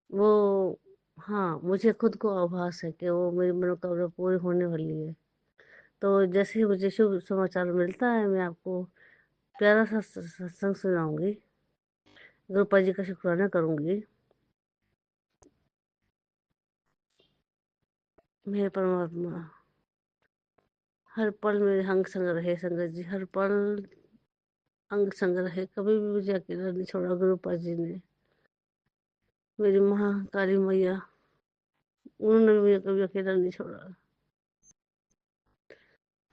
वो, हाँ मुझे खुद को आभास है कि वो मेरी मनोकामना पूरी होने वाली है। तो जैसे ही मुझे शुभ समाचार मिलता है मैं आपको प्यारा सा सत्संग सुनाऊंगी, गुरुपा जी का शुक्राना करूंगी। मेरे परमात्मा हर पल मेरे अंग संग रहे संगत जी, हर पल अंग संग रहे, कभी भी मुझे अकेला नहीं छोड़ा गुरुपा जी ने, मेरी माँ काली मैया उन्होंने भी मुझे कभी अकेला नहीं छोड़ा,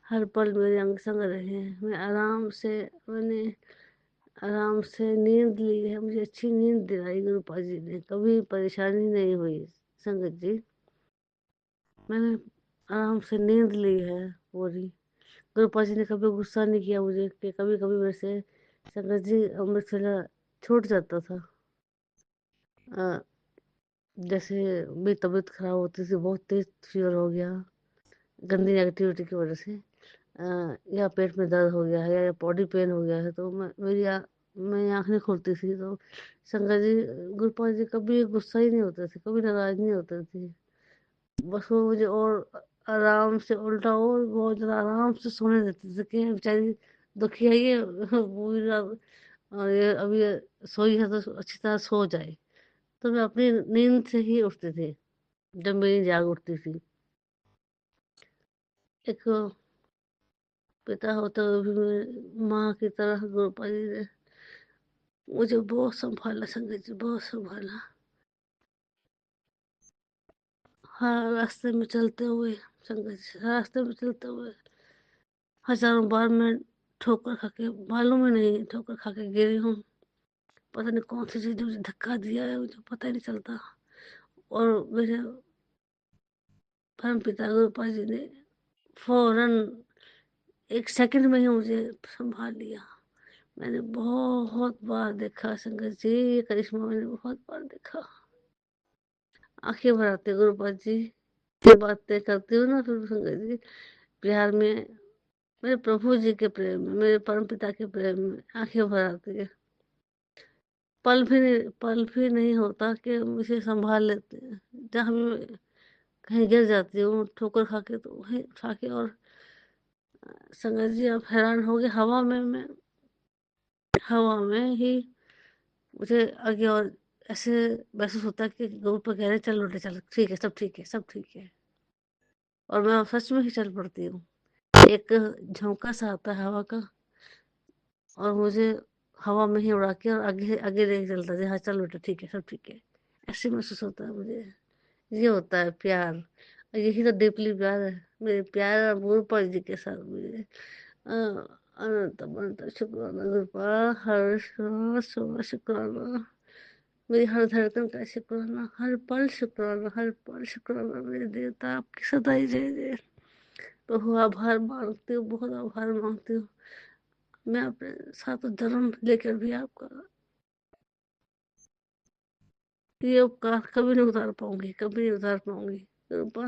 हर पल मेरे अंग संग रहे। मैं मैंने आराम से नींद ली है, मुझे अच्छी नींद दिलाई गुरुपा जी ने, कभी परेशानी नहीं हुई संगत जी, मैंने आराम से नींद ली है पूरी। गुरुपा जी ने कभी गुस्सा नहीं किया मुझे कि कभी कभी मेरे से संगत जी अमृत वेला छूट जाता था। अ, जैसे मेरी तबीयत खराब होती थी, बहुत तेज फीवर हो गया गंदी नेगेटिविटी की वजह से, या पेट में दर्द हो गया है या बॉडी पेन हो गया है, तो मेरी आँख नहीं खुलती थी। तो संगत जी, गुरुपाल जी कभी गुस्सा ही नहीं होते थे, कभी नाराज नहीं होते थे। बस वो मुझे और आराम से, उल्टा और बहुत ज़्यादा आराम से सोने देते थे कि बेचारी दुखी है ये पूरी रात, और ये अभी ये सोई है तो अच्छी तरह सो जाए। तो मैं अपनी नींद से ही उठती थी जब मेरी जाग उठती थी। एक पिता होते हुए भी माँ की तरह गुरुपाल जी ने मुझे बहुत संभाला, संगत जी बहुत संभाला। हर रास्ते में चलते हुए, संगत जी हर रास्ते में चलते हुए हजारों बार मैं ठोकर खा के, मालूम ही नहीं ठोकर खा के गिरी हूँ। पता नहीं कौन सी चीज ने मुझे धक्का दिया है, मुझे पता ही नहीं चलता। और मेरे परम पिता गुरुपाल जी ने फौरन एक सेकंड में ही मुझे संभाल लिया। मैंने बहुत बार देखा संगत जी, ये करिश्मा मैंने बहुत बार देखा। आंखें भर आती गुरुपाल जी, ये बातें करती हूँ ना, फिर संगत जी प्यार में, मेरे प्रभु जी के प्रेम में, मेरे परम पिता के प्रेम में आंखें भर आती है। पल भी नहीं होता कि मुझे संभाल लेते हैं। जहाँ भी मैं कहीं गिर जाती हूँ ठोकर खा के, तो वहीं उठा के, और संगत जी आप हैरान हो गए, हवा में ही मुझे आगे और ऐसे महसूस होता है कि गोड़ पर कह रहे चल बेटे चल, ठीक है, सब ठीक है, सब ठीक है। और मैं सच में ही चल पड़ती हूँ। एक झोंका सा आता है हवा का, और मुझे हवा में ही उड़ा के और आगे आगे लेके चलता है, हाँ चल बेटा ठीक है, सब ठीक है। ऐसे महसूस होता है मुझे। ये होता है प्यार, और यही तो डीपली प्यार है मेरे प्यार गुरुपाल जी के साथ मुझे। अ, अनंत अनंत शुक्राना गुरुपाल, हर सुबह शुक्राना, मेरी हर धड़कन का शुक्राना, हर पल शुक्राना, हर पल शुक्राना। मेरे देवता आपकी सदाई जय जय। प्रभु आभार मांगती हूँ, बहुत आभार मांगती हूँ। मैं अपने साथ धर्म लेकर भी आपका ये उपकार कभी नहीं उतार पाऊंगी, कभी नहीं उतार पाऊंगी। कृपा,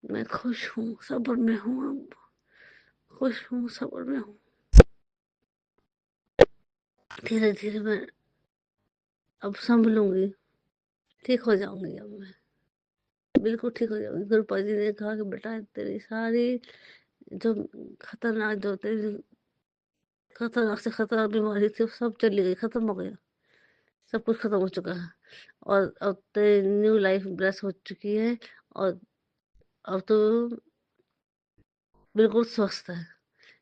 मैं खुश हूँ, सब्र में हूँ, अब खुश हूँ, सब्र में हूँ। धीरे धीरे मैं अब संभलूंगी, ठीक हो जाऊंगी। अब मैं बिल्कुल ठीक हो जाऊंगी। गुरुपा जी ने कहा कि बेटा तेरी सारी जो खतरनाक, जो तेरी खतरनाक से खतरनाक बीमारी थी, सब चली गई, खत्म हो गया, सब कुछ खत्म हो चुका है। और अब तेरी न्यू लाइफ ब्लेस हो चुकी है, और अब तो बिल्कुल स्वस्थ है।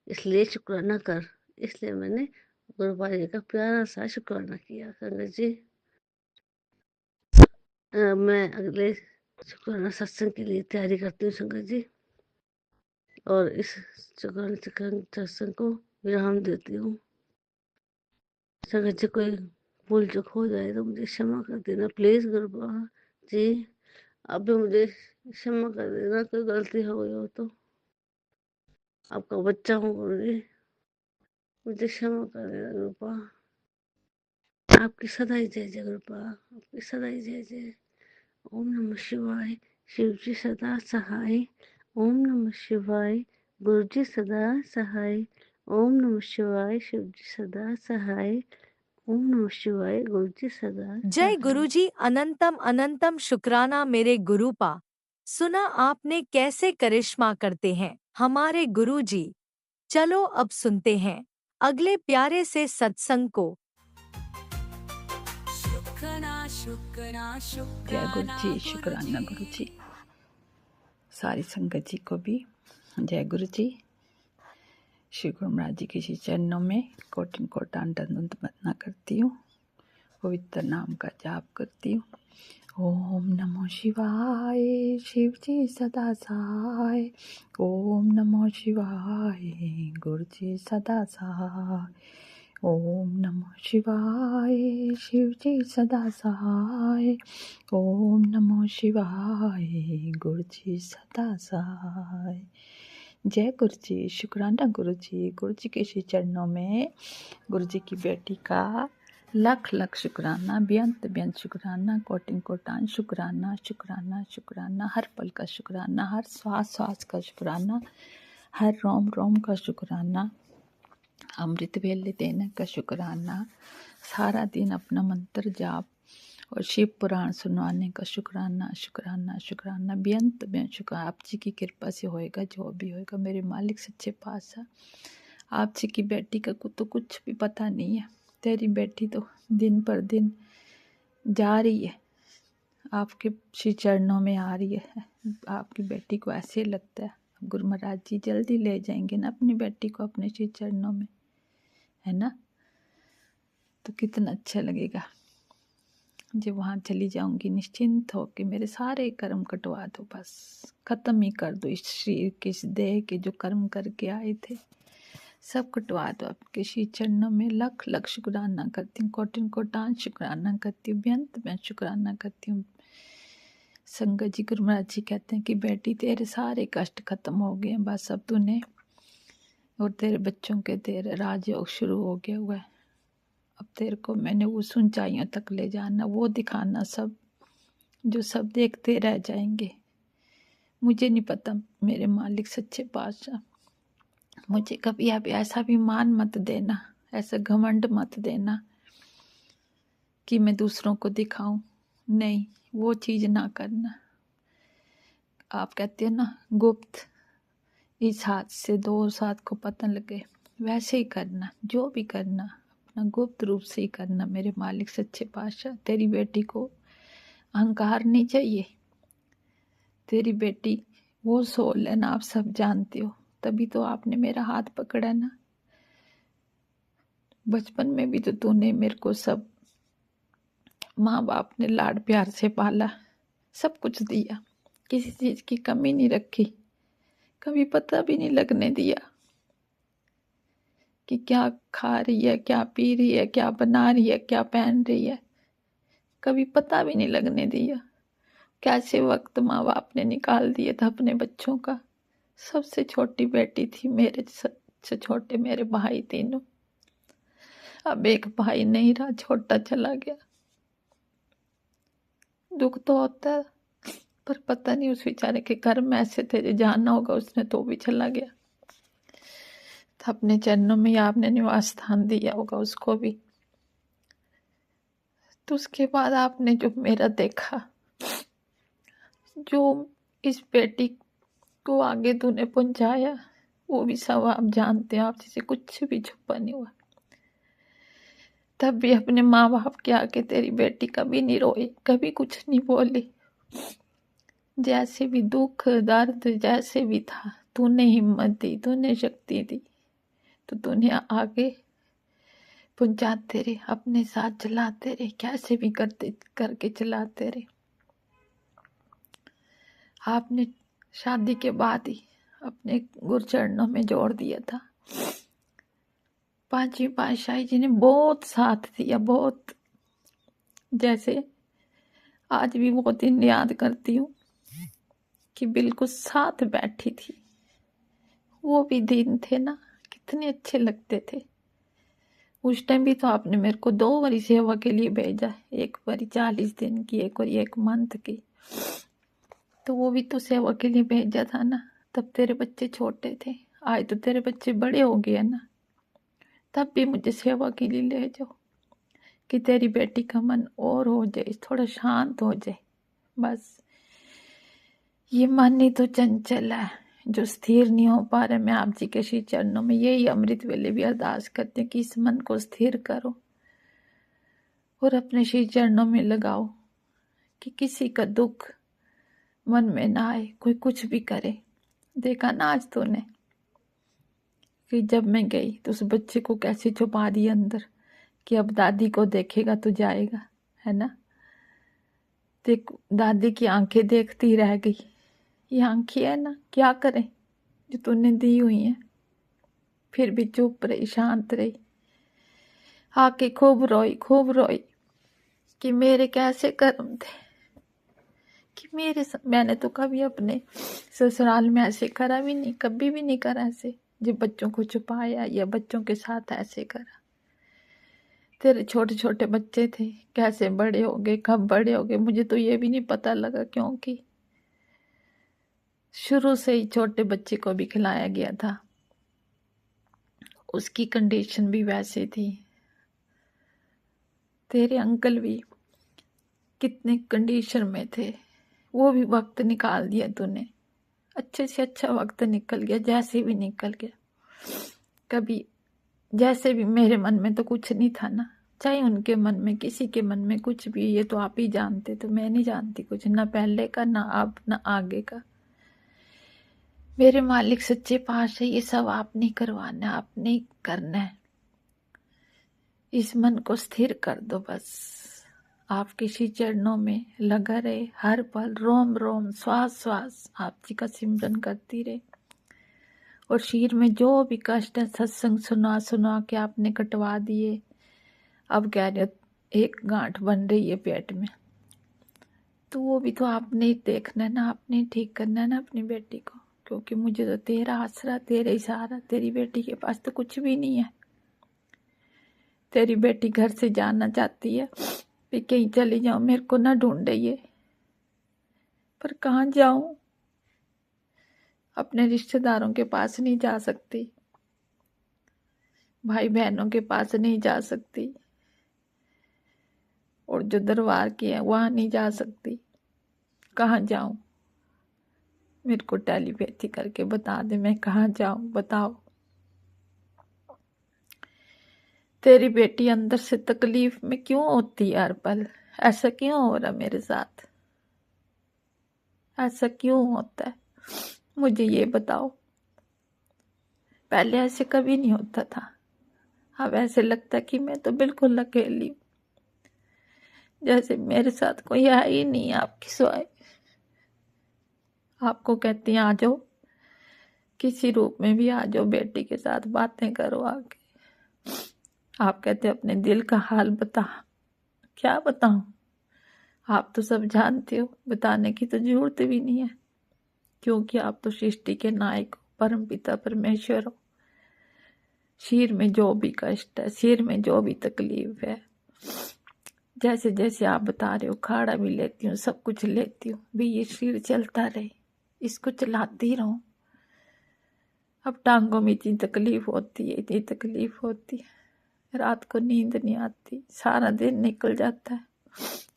इसलिए शुक्राना कर। इसलिए मैंने गुरुपाल जी का प्यारा सा शुक्राना किया। संगत जी, मैं अगले शुक्राना सत्संग के लिए तैयारी करती हूँ संगत जी, और इस शुक्राना सत्संग को विराम देती हूँ। संगत जी, कोई भूल चूक हो जाए तो मुझे क्षमा कर देना प्लीज। गुरुपाल जी, आप भी मुझे क्षमा कर देना, कोई गलती हो गई हो तो। आपका बच्चा हूँ गुरु जी, मुझे क्षमा कर देना गुरुपाल। आपकी सदाई जय जय गुरुपाल, आपकी सदाई जय जय। ओम नमः शिवाय, शिव जी सदा सहाय। ओम नमः शिवाय, गुरु जी सदा सहाय। ओम नमः शिवाय, शिव जी सदा सहाय। ओम नमः शिवाय, गुरु जी सदा जय सहाय। गुरुजी, अनंतम अनंतम शुक्राना मेरे गुरुपा। सुना आपने कैसे करिश्मा करते हैं हमारे गुरुजी। चलो अब सुनते हैं अगले प्यारे से सत्संग को। शुक्राना शुक्राना जय गुरु शुक्राना जी, गुरु शुक्राना जी। गुरु जी। सारी संगत जी को भी जय गुरु जी। श्री गुरु महाराज जी के श्री चरणों में कोटि कोटान दंड वंदना करती हूँ, पवित्र नाम का जाप करती हूँ। ओम नमो शिवाय, शिव जी सदा सहाय। ओम नमो शिवाय, गुरु जी सदा सहाय। ओम नमो शिवाय, शिव जी सदा सहाय। ओम नमो शिवाय, गुरु जी सदा सहाय। जय गुरु जी, शुक्राना गुरु जी के श्री चरणों में गुरु जी की बेटी का लख लख शुक्राना, बेअंत बेअंत शुक्राना, कोटिन कोटान शुक्राना, शुक्राना शुक्राना, हर पल का शुक्राना, हर श्वास श्वास का शुक्राना, हर रोम रोम का शुक्राना, अमृत वेले देने का शुक्राना, सारा दिन अपना मंत्र जाप और शिव पुराण सुनवाने का शुक्राना, शुक्राना शुक्राना, बेअंत बेअंत शुक्राना। आप जी की कृपा से होएगा जो भी होएगा। मेरे मालिक सच्चे पातशाह, आप जी की बेटी का तो कुछ भी पता नहीं है। तेरी बेटी तो दिन पर दिन जा रही है, आपके श्री चरणों में आ रही है। आपकी बेटी को ऐसे लगता है गुरु महाराज जी जल्दी ले जाएंगे ना अपनी बेटी को अपने श्री चरणों में, है ना। तो कितना अच्छा लगेगा जब वहाँ चली जाऊंगी निश्चिंत होके। मेरे सारे कर्म कटवा दो, बस खत्म ही कर दो इस शरीर के, इस देह के जो कर्म करके आए थे सब कटवा दो। आपके श्री चरणों में लख लख शुक्राना करती हूँ, कोटिन कोटान शुक्राना करती हूँ, बेअंत बेअंत शुक्राना करती हूँ। संगत जी गुरु महाराज जी कहते हैं कि बेटी तेरे सारे कष्ट खत्म हो गए हैं, बस अब तूने और तेरे बच्चों के तेरे राजयोग शुरू हो गया हुआ है। अब तेरे को मैंने उस ऊंचाइयों तक ले जाना, वो दिखाना सब जो सब देखते रह जाएंगे। मुझे नहीं पता मेरे मालिक सच्चे पातशाह, मुझे कभी अब ऐसा भी मान मत देना, ऐसा घमंड मत देना कि मैं दूसरों को दिखाऊं। नहीं, वो चीज़ ना करना। आप कहते हो ना गुप्त इस हाथ से दो हाथ को पता लगे, वैसे ही करना। जो भी करना अपना गुप्त रूप से ही करना। मेरे मालिक सच्चे पातशाह, तेरी बेटी को अहंकार नहीं चाहिए। तेरी बेटी वो सोल है ना, आप सब जानते हो, तभी तो आपने मेरा हाथ पकड़ा ना। बचपन में भी तो तूने मेरे को सब माँ बाप ने लाड प्यार से पाला, सब कुछ दिया, किसी चीज़ की कमी नहीं रखी, कभी पता भी नहीं लगने दिया कि क्या खा रही है, क्या पी रही है, क्या बना रही है, क्या पहन रही है, कभी पता भी नहीं लगने दिया। कैसे वक्त माँ बाप ने निकाल दिया था अपने बच्चों का। सबसे छोटी बेटी थी, मेरे सबसे छोटे मेरे भाई तीनों। अब एक भाई नहीं रहा, छोटा चला गया। दुख तो होता है, पर पता नहीं उस बेचारे के कर्म ऐसे थे, जो जानना होगा उसने तो भी चला गया। तो अपने चरणों में आपने निवास स्थान दिया होगा उसको भी। तो उसके बाद आपने जो मेरा देखा, जो इस बेटी को आगे तूने पहुंचाया, वो भी सब आप जानते हैं। आपसे कुछ भी छुपा नहीं हुआ। तब भी अपने माँ बाप के आगे तेरी बेटी कभी नहीं रोई, कभी कुछ नहीं बोली। जैसे भी दुख दर्द जैसे भी था, तूने हिम्मत दी, तूने शक्ति दी, तो तूने आगे पहुंचाते रहे, अपने साथ चलाते रहे, कैसे भी करके चलाते रहे। आपने शादी के बाद ही अपने गुरु चरणों में जोड़ दिया था। पांचवी पातशाही जी ने बहुत साथ दिया, बहुत। जैसे आज भी वो दिन याद करती हूँ कि बिल्कुल साथ बैठी थी। वो भी दिन थे ना, कितने अच्छे लगते थे। उस टाइम भी तो आपने मेरे को 2 बारी सेवा के लिए भेजा, एक बारी 40 दिन की, एक बारी 1 मंथ की। तो वो भी तो सेवा के लिए भेजा था ना। तब तेरे बच्चे छोटे थे, आज तो तेरे बच्चे बड़े हो गए ना। तब भी मुझे सेवा के लिए ले जाओ कि तेरी बेटी का मन और हो जाए, थोड़ा शांत हो जाए। बस ये मन ही तो चंचल है, जो स्थिर नहीं हो पा रहे। मैं आप जी के श्री चरणों में यही अमृत वेले भी अरदास करते हैं कि इस मन को स्थिर करो और अपने श्री चरणों में लगाओ कि किसी का दुख मन में ना आए, कोई कुछ भी करे। देखा ना आज तूने कि जब मैं गई तो उस बच्चे को कैसे छुपा दिया अंदर कि अब दादी को देखेगा तो जाएगा, है ना। देख, दादी की आंखें देखती रह गई। ये आंखें है ना, क्या करें जो तूने दी हुई है। फिर भी चुप रही, शांत रही, आके खूब रोई कि मेरे कैसे कर्म थे कि मैंने तो कभी अपने ससुराल में ऐसे करा भी नहीं, कभी भी नहीं करा ऐसे, जब बच्चों को छुपाया या बच्चों के साथ ऐसे करा। तेरे छोटे छोटे बच्चे थे, कैसे बड़े हो गए, कब बड़े हो गए, मुझे तो ये भी नहीं पता लगा, क्योंकि शुरू से ही छोटे बच्चे को भी खिलाया गया था। उसकी कंडीशन भी वैसी थी। तेरे अंकल भी कितने कंडीशन में थे, वो भी वक्त निकाल दिया तूने, अच्छे से अच्छा वक्त निकल गया, जैसे भी निकल गया। कभी जैसे भी मेरे मन में तो कुछ नहीं था ना, चाहे उनके मन में, किसी के मन में कुछ भी, ये तो आप ही जानते, तो मैं नहीं जानती कुछ, ना पहले का, ना अब, ना आगे का। मेरे मालिक सच्चे पातशाह, ये सब आपने करवाना, आपने करना है। इस मन को स्थिर कर दो बस, आप किसी चरणों में लगा रहे, हर पल रोम रोम श्वास श्वास आप जी का सिमरन करती रहे। और शरीर में जो भी कष्ट है, सत्संग सुना सुना के आपने कटवा दिए। अब कह रहे हो एक गांठ बन रही है पेट में, तो वो भी तो आपने ही देखना है ना, आपने ही ठीक करना है ना अपनी बेटी को, क्योंकि मुझे तो तेरा आसरा, तेरा ही सहारा। तेरी बेटी के पास तो कुछ भी नहीं है। तेरी बेटी घर से जाना चाहती है कि कहीं चली जाऊं, मेरे को ना ढूंढे ये, पर कहाँ जाऊं, अपने रिश्तेदारों के पास नहीं जा सकती, भाई बहनों के पास नहीं जा सकती, और जो दरबार की है वहां नहीं जा सकती। कहाँ जाऊं, मेरे को टेलीपैथी करके बता दे, मैं कहाँ जाऊं, बताओ। तेरी बेटी अंदर से तकलीफ में क्यों होती है हर पल, ऐसा क्यों हो रहा मेरे साथ, ऐसा क्यों होता है, मुझे ये बताओ। पहले ऐसे कभी नहीं होता था, अब ऐसे लगता है कि मैं तो बिल्कुल अकेली हूँ, जैसे मेरे साथ कोई है ही नहीं आपकी सिवाय। आपको कहती हैं आ जाओ, किसी रूप में भी आ जाओ, बेटी के साथ बातें करो आके। आप कहते अपने दिल का हाल बता, क्या बताऊं, आप तो सब जानते हो, बताने की तो जरूरत भी नहीं है, क्योंकि आप तो सृष्टि के नायक हो, परम पिता परमेश्वर हो। शरीर में जो भी कष्ट है, शरीर में जो भी तकलीफ है, जैसे जैसे आप बता रहे हो, खाड़ा भी लेती हूँ, सब कुछ लेती हूँ भी, ये शरीर चलता रहे, इसको चलाती रहूं। अब टांगों में इतनी तकलीफ होती है, इतनी तकलीफ होती है, रात को नींद नहीं आती, सारा दिन निकल जाता है।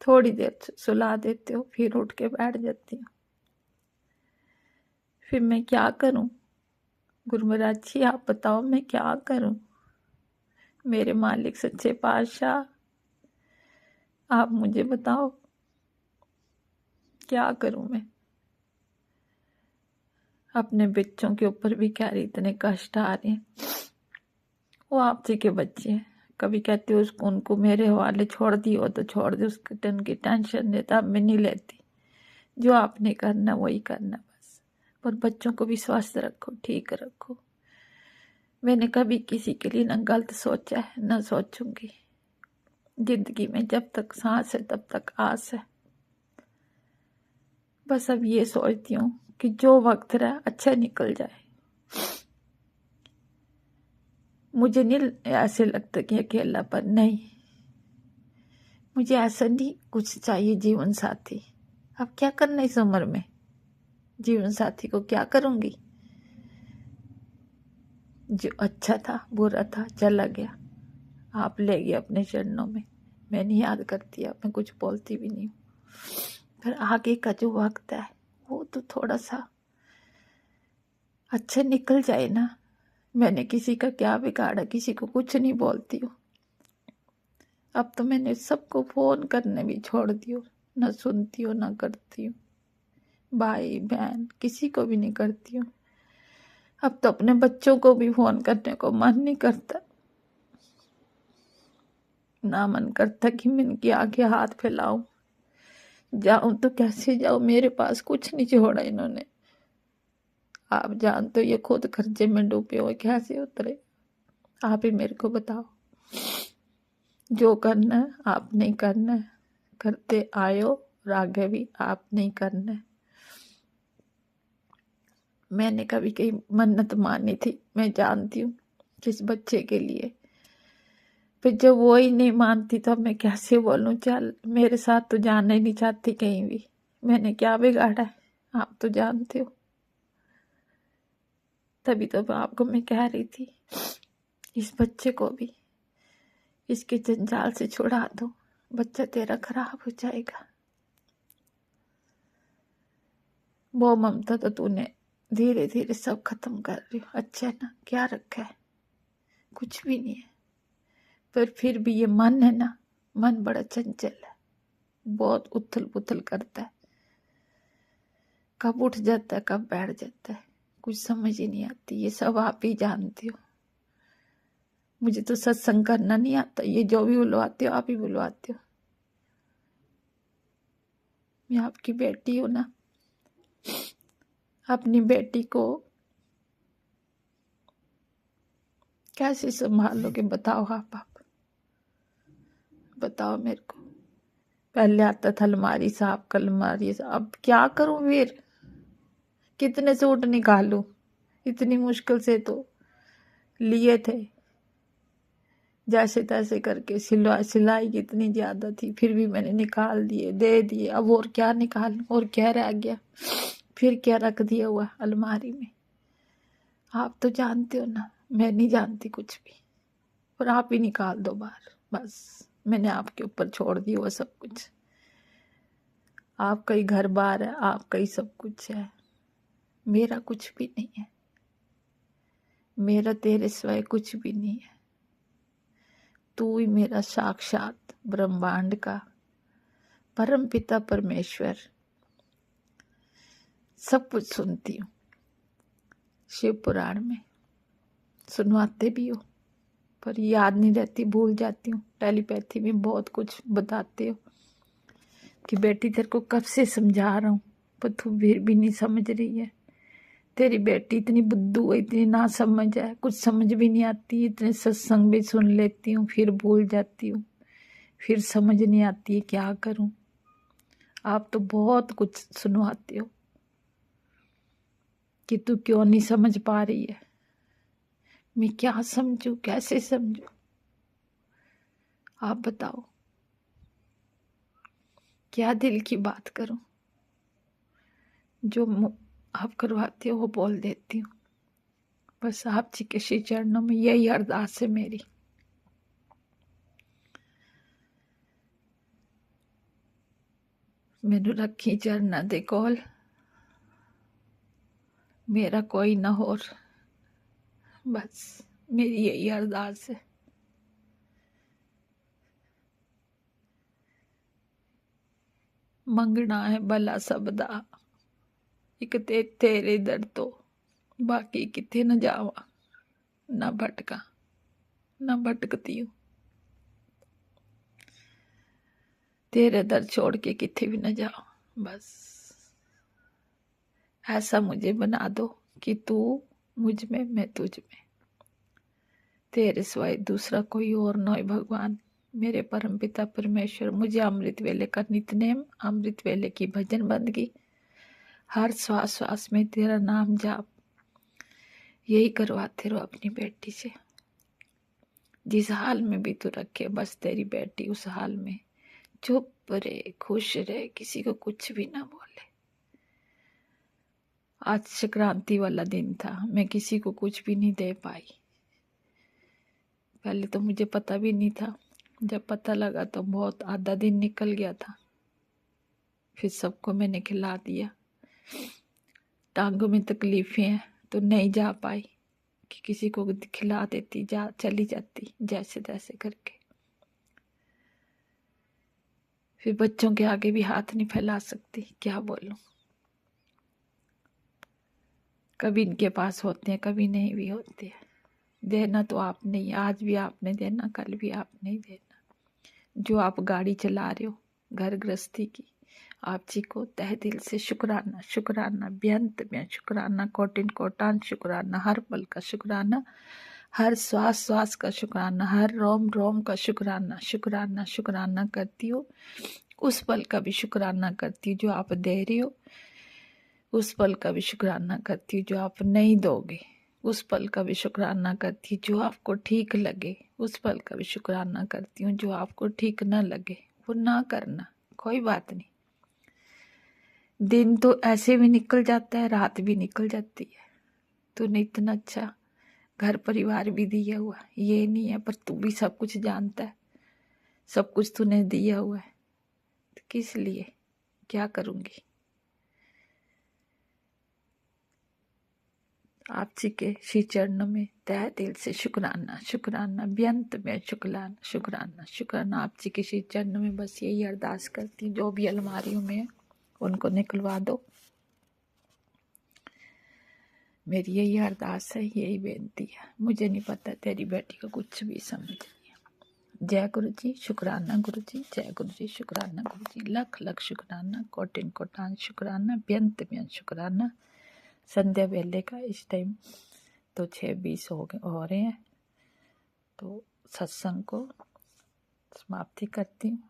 थोड़ी देर सुला देते हो, फिर उठ के बैठ जाती हूँ। फिर मैं क्या करूं, गुरु महाराज जी आप बताओ मैं क्या करूं। मेरे मालिक सच्चे पातशाह आप मुझे बताओ क्या करूं मैं। अपने बच्चों के ऊपर भी कह रही इतने कष्ट आ रहे हैं, वो आप जी के बच्चे हैं। कभी कहते हो उसको, उनको मेरे हवाले छोड़ दियो तो छोड़ दे, उसकी उनकी टेंशन देता, मैं नहीं लेती, जो आपने करना वही करना बस। पर बच्चों को भी स्वस्थ रखो, ठीक रखो। मैंने कभी किसी के लिए ना गलत सोचा है, ना सोचूंगी। जिंदगी में जब तक सांस है तब तक आस है। बस अब ये सोचती हूँ कि जो वक्त रहा अच्छा निकल जाए। मुझे नहीं ऐसे लगता कि अकेलापन, नहीं, मुझे ऐसा नहीं कुछ चाहिए जीवन साथी। अब क्या करना इस उम्र में, जीवन साथी को क्या करूंगी, जो अच्छा था बुरा था चला गया, आप ले गए अपने चरणों में। मैं नहीं याद करती, अब मैं कुछ बोलती भी नहीं हूँ। फिर आगे का जो वक्त है वो तो थोड़ा सा अच्छा निकल जाए ना। मैंने किसी का क्या बिगाड़ा, किसी को कुछ नहीं बोलती हूँ। अब तो मैंने सबको फोन करने भी छोड़ दियो, ना सुनती हूँ ना करती हूँ। भाई बहन किसी को भी नहीं करती हूँ। अब तो अपने बच्चों को भी फोन करने को मन नहीं करता, ना मन करता कि मैं इनके आगे हाथ फैलाऊं। जाऊं तो कैसे जाऊं, मेरे पास कुछ नहीं छोड़ा इन्होंने। आप जानते हो ये खुद खर्चे में डूबे हुए, कैसे उतरे, आप ही मेरे को बताओ। जो करना है आपने करना है, करते आयो और आगे भी आप नहीं करना है। मैंने कभी कहीं मन्नत मानी थी, मैं जानती हूँ, किस बच्चे के लिए। फिर जब वो ही नहीं मानती तो मैं कैसे बोलूं, चल मेरे साथ तो जाना ही नहीं चाहती कहीं भी। मैंने क्या बिगाड़ा है, आप तो जानते हो। तभी तो आपको मैं कह रही थी, इस बच्चे को भी इसके जंजाल से छुड़ा दो, बच्चा तेरा खराब हो जाएगा। वो ममता तो तूने धीरे धीरे सब खत्म कर रही हो। अच्छा ना, क्या रखा है, कुछ भी नहीं है। पर फिर भी ये मन है ना, मन बड़ा चंचल है, बहुत उथल पुथल करता है, कब उठ जाता है कब बैठ जाता है, कुछ समझ ही नहीं आती। ये सब आप ही जानते हो। मुझे तो सत्संग करना नहीं आता, ये जो भी बुलवाते हो आप ही बुलवाते हो। मैं आपकी बेटी हूं ना, अपनी बेटी को कैसे संभालोगे बताओ आप बताओ मेरे को। पहले आता था अलमारी साफ कर, अलमारी साफ, अब क्या करूं फिर, कितने सूट निकालूं, इतनी मुश्किल से तो लिए थे, जैसे तैसे करके। सिलाई कितनी ज्यादा थी, फिर भी मैंने निकाल दिए, दे दिए। अब और क्या निकालूं, और क्या रह गया, फिर क्या रख दिया हुआ अलमारी में। आप तो जानते हो ना, मैं नहीं जानती कुछ भी, और आप ही निकाल दो बाहर। बस मैंने आपके ऊपर छोड़ दिया वो सब कुछ। आपका ही घर बार है, आपका ही सब कुछ है, मेरा कुछ भी नहीं है। मेरा तेरे सिवाय कुछ भी नहीं है। तू ही मेरा साक्षात ब्रह्मांड का परम पिता परमेश्वर। सब कुछ सुनती हूँ, शिव पुराण में सुनवाते भी हो, पर याद नहीं रहती, भूल जाती हूँ। टेलीपैथी में बहुत कुछ बताते हो कि बेटी तेरे को कब से समझा रहा हूँ, पर तू फिर भी नहीं समझ रही है। तेरी बेटी इतनी बुद्धू है, इतनी ना समझ है, कुछ समझ भी नहीं आती। इतने सत्संग भी सुन लेती हूँ, फिर भूल जाती हूँ, फिर समझ नहीं आती है क्या करूं। आप तो बहुत कुछ सुनवाते हो कि तू क्यों नहीं समझ पा रही है। मैं क्या समझूं, कैसे समझूं, आप बताओ, क्या दिल की बात करूं। जो आप करवाते हो वो बोल देती हूँ। बस आप जी के श्री चरणों में यही अरदास है मेरी। मैनू रखी चरना दे कोल, मेरा कोई ना होर। बस मेरी यही अरदास है। मंगना है भला सबदा, एक तेरे दर तो बाकी किथे न जावा, ना भटका ना भटकती हूँ। तेरे दर छोड़ के किथे भी न जाओ। बस ऐसा मुझे बना दो कि तू मुझ में, मैं तुझ में, तेरे सिवाय दूसरा कोई और न हो भगवान। मेरे परम पिता परमेश्वर, मुझे अमृत वेले का नित्यनेम, अमृत वेले की भजन बंदगी, हर श्वास श्वास में तेरा नाम जाप, यही करवाते रहो अपनी बेटी से। जिस हाल में भी तू रखे, बस तेरी बेटी उस हाल में चुप रहे, खुश रहे, किसी को कुछ भी ना बोले। आज संक्रांति वाला दिन था, मैं किसी को कुछ भी नहीं दे पाई। पहले तो मुझे पता भी नहीं था, जब पता लगा तो बहुत आधा दिन निकल गया था। फिर सबको मैंने खिला दिया। टांगों में तकलीफें हैं तो नहीं जा पाई, कि किसी को खिला देती, जा चली जाती जैसे तैसे करके। फिर बच्चों के आगे भी हाथ नहीं फैला सकती, क्या बोलूं। कभी इनके पास होते हैं, कभी नहीं भी होते हैं। देना तो आपने ही, आज भी आपने देना, कल भी आपने ही देना। जो आप गाड़ी चला रहे हो घर गृहस्थी की, आप जी को तह दिल से शुक्राना, शुक्राना, बेअंत में शुक्राना, कोटिन कोटान शुक्राना, हर पल का शुक्राना, हर श्वास श्वास का शुक्राना, हर रोम रोम का शुक्राना, शुक्राना शुक्राना करती हूँ। उस पल का भी शुक्राना करती हूँ जो आप दे रही हो, उस पल का भी शुक्राना करती हूँ जो आप नहीं दोगे, उस पल का भी शुक्राना करती हूँ जो आपको ठीक लगे, उस पल का भी शुक्राना करती हूँ जो आपको ठीक न लगे वो ना करना, कोई बात नहीं। दिन तो ऐसे भी निकल जाता है, रात भी निकल जाती है। तूने इतना अच्छा घर परिवार भी दिया हुआ, ये नहीं है, पर तू भी सब कुछ जानता है, सब कुछ तूने दिया हुआ है, तो किस लिए, क्या करूँगी। आप जी के श्री चरणों में तहे दिल से शुक्राना, शुक्राना बेअंत में शुक्राना, शुक्राना शुक्राना। आप जी के श्री चरणों में बस यही अरदास करती हूँ, जो भी अलमारियों में है उनको निकलवा दो। मेरी यही अरदास है, यही बेनती है। मुझे नहीं पता, तेरी बेटी को कुछ भी समझ नहीं है। जय गुरु जी, शुक्राना गुरु जी, जय गुरु जी, शुक्राना गुरु जी, लख लख शुक्राना, कोटिन कोटान शुक्राना, बेअंत बेअंत शुक्राना। संध्या वेले का इस टाइम तो 6:20 हो रहे हैं, तो सत्संग को समाप्ति करती हूँ।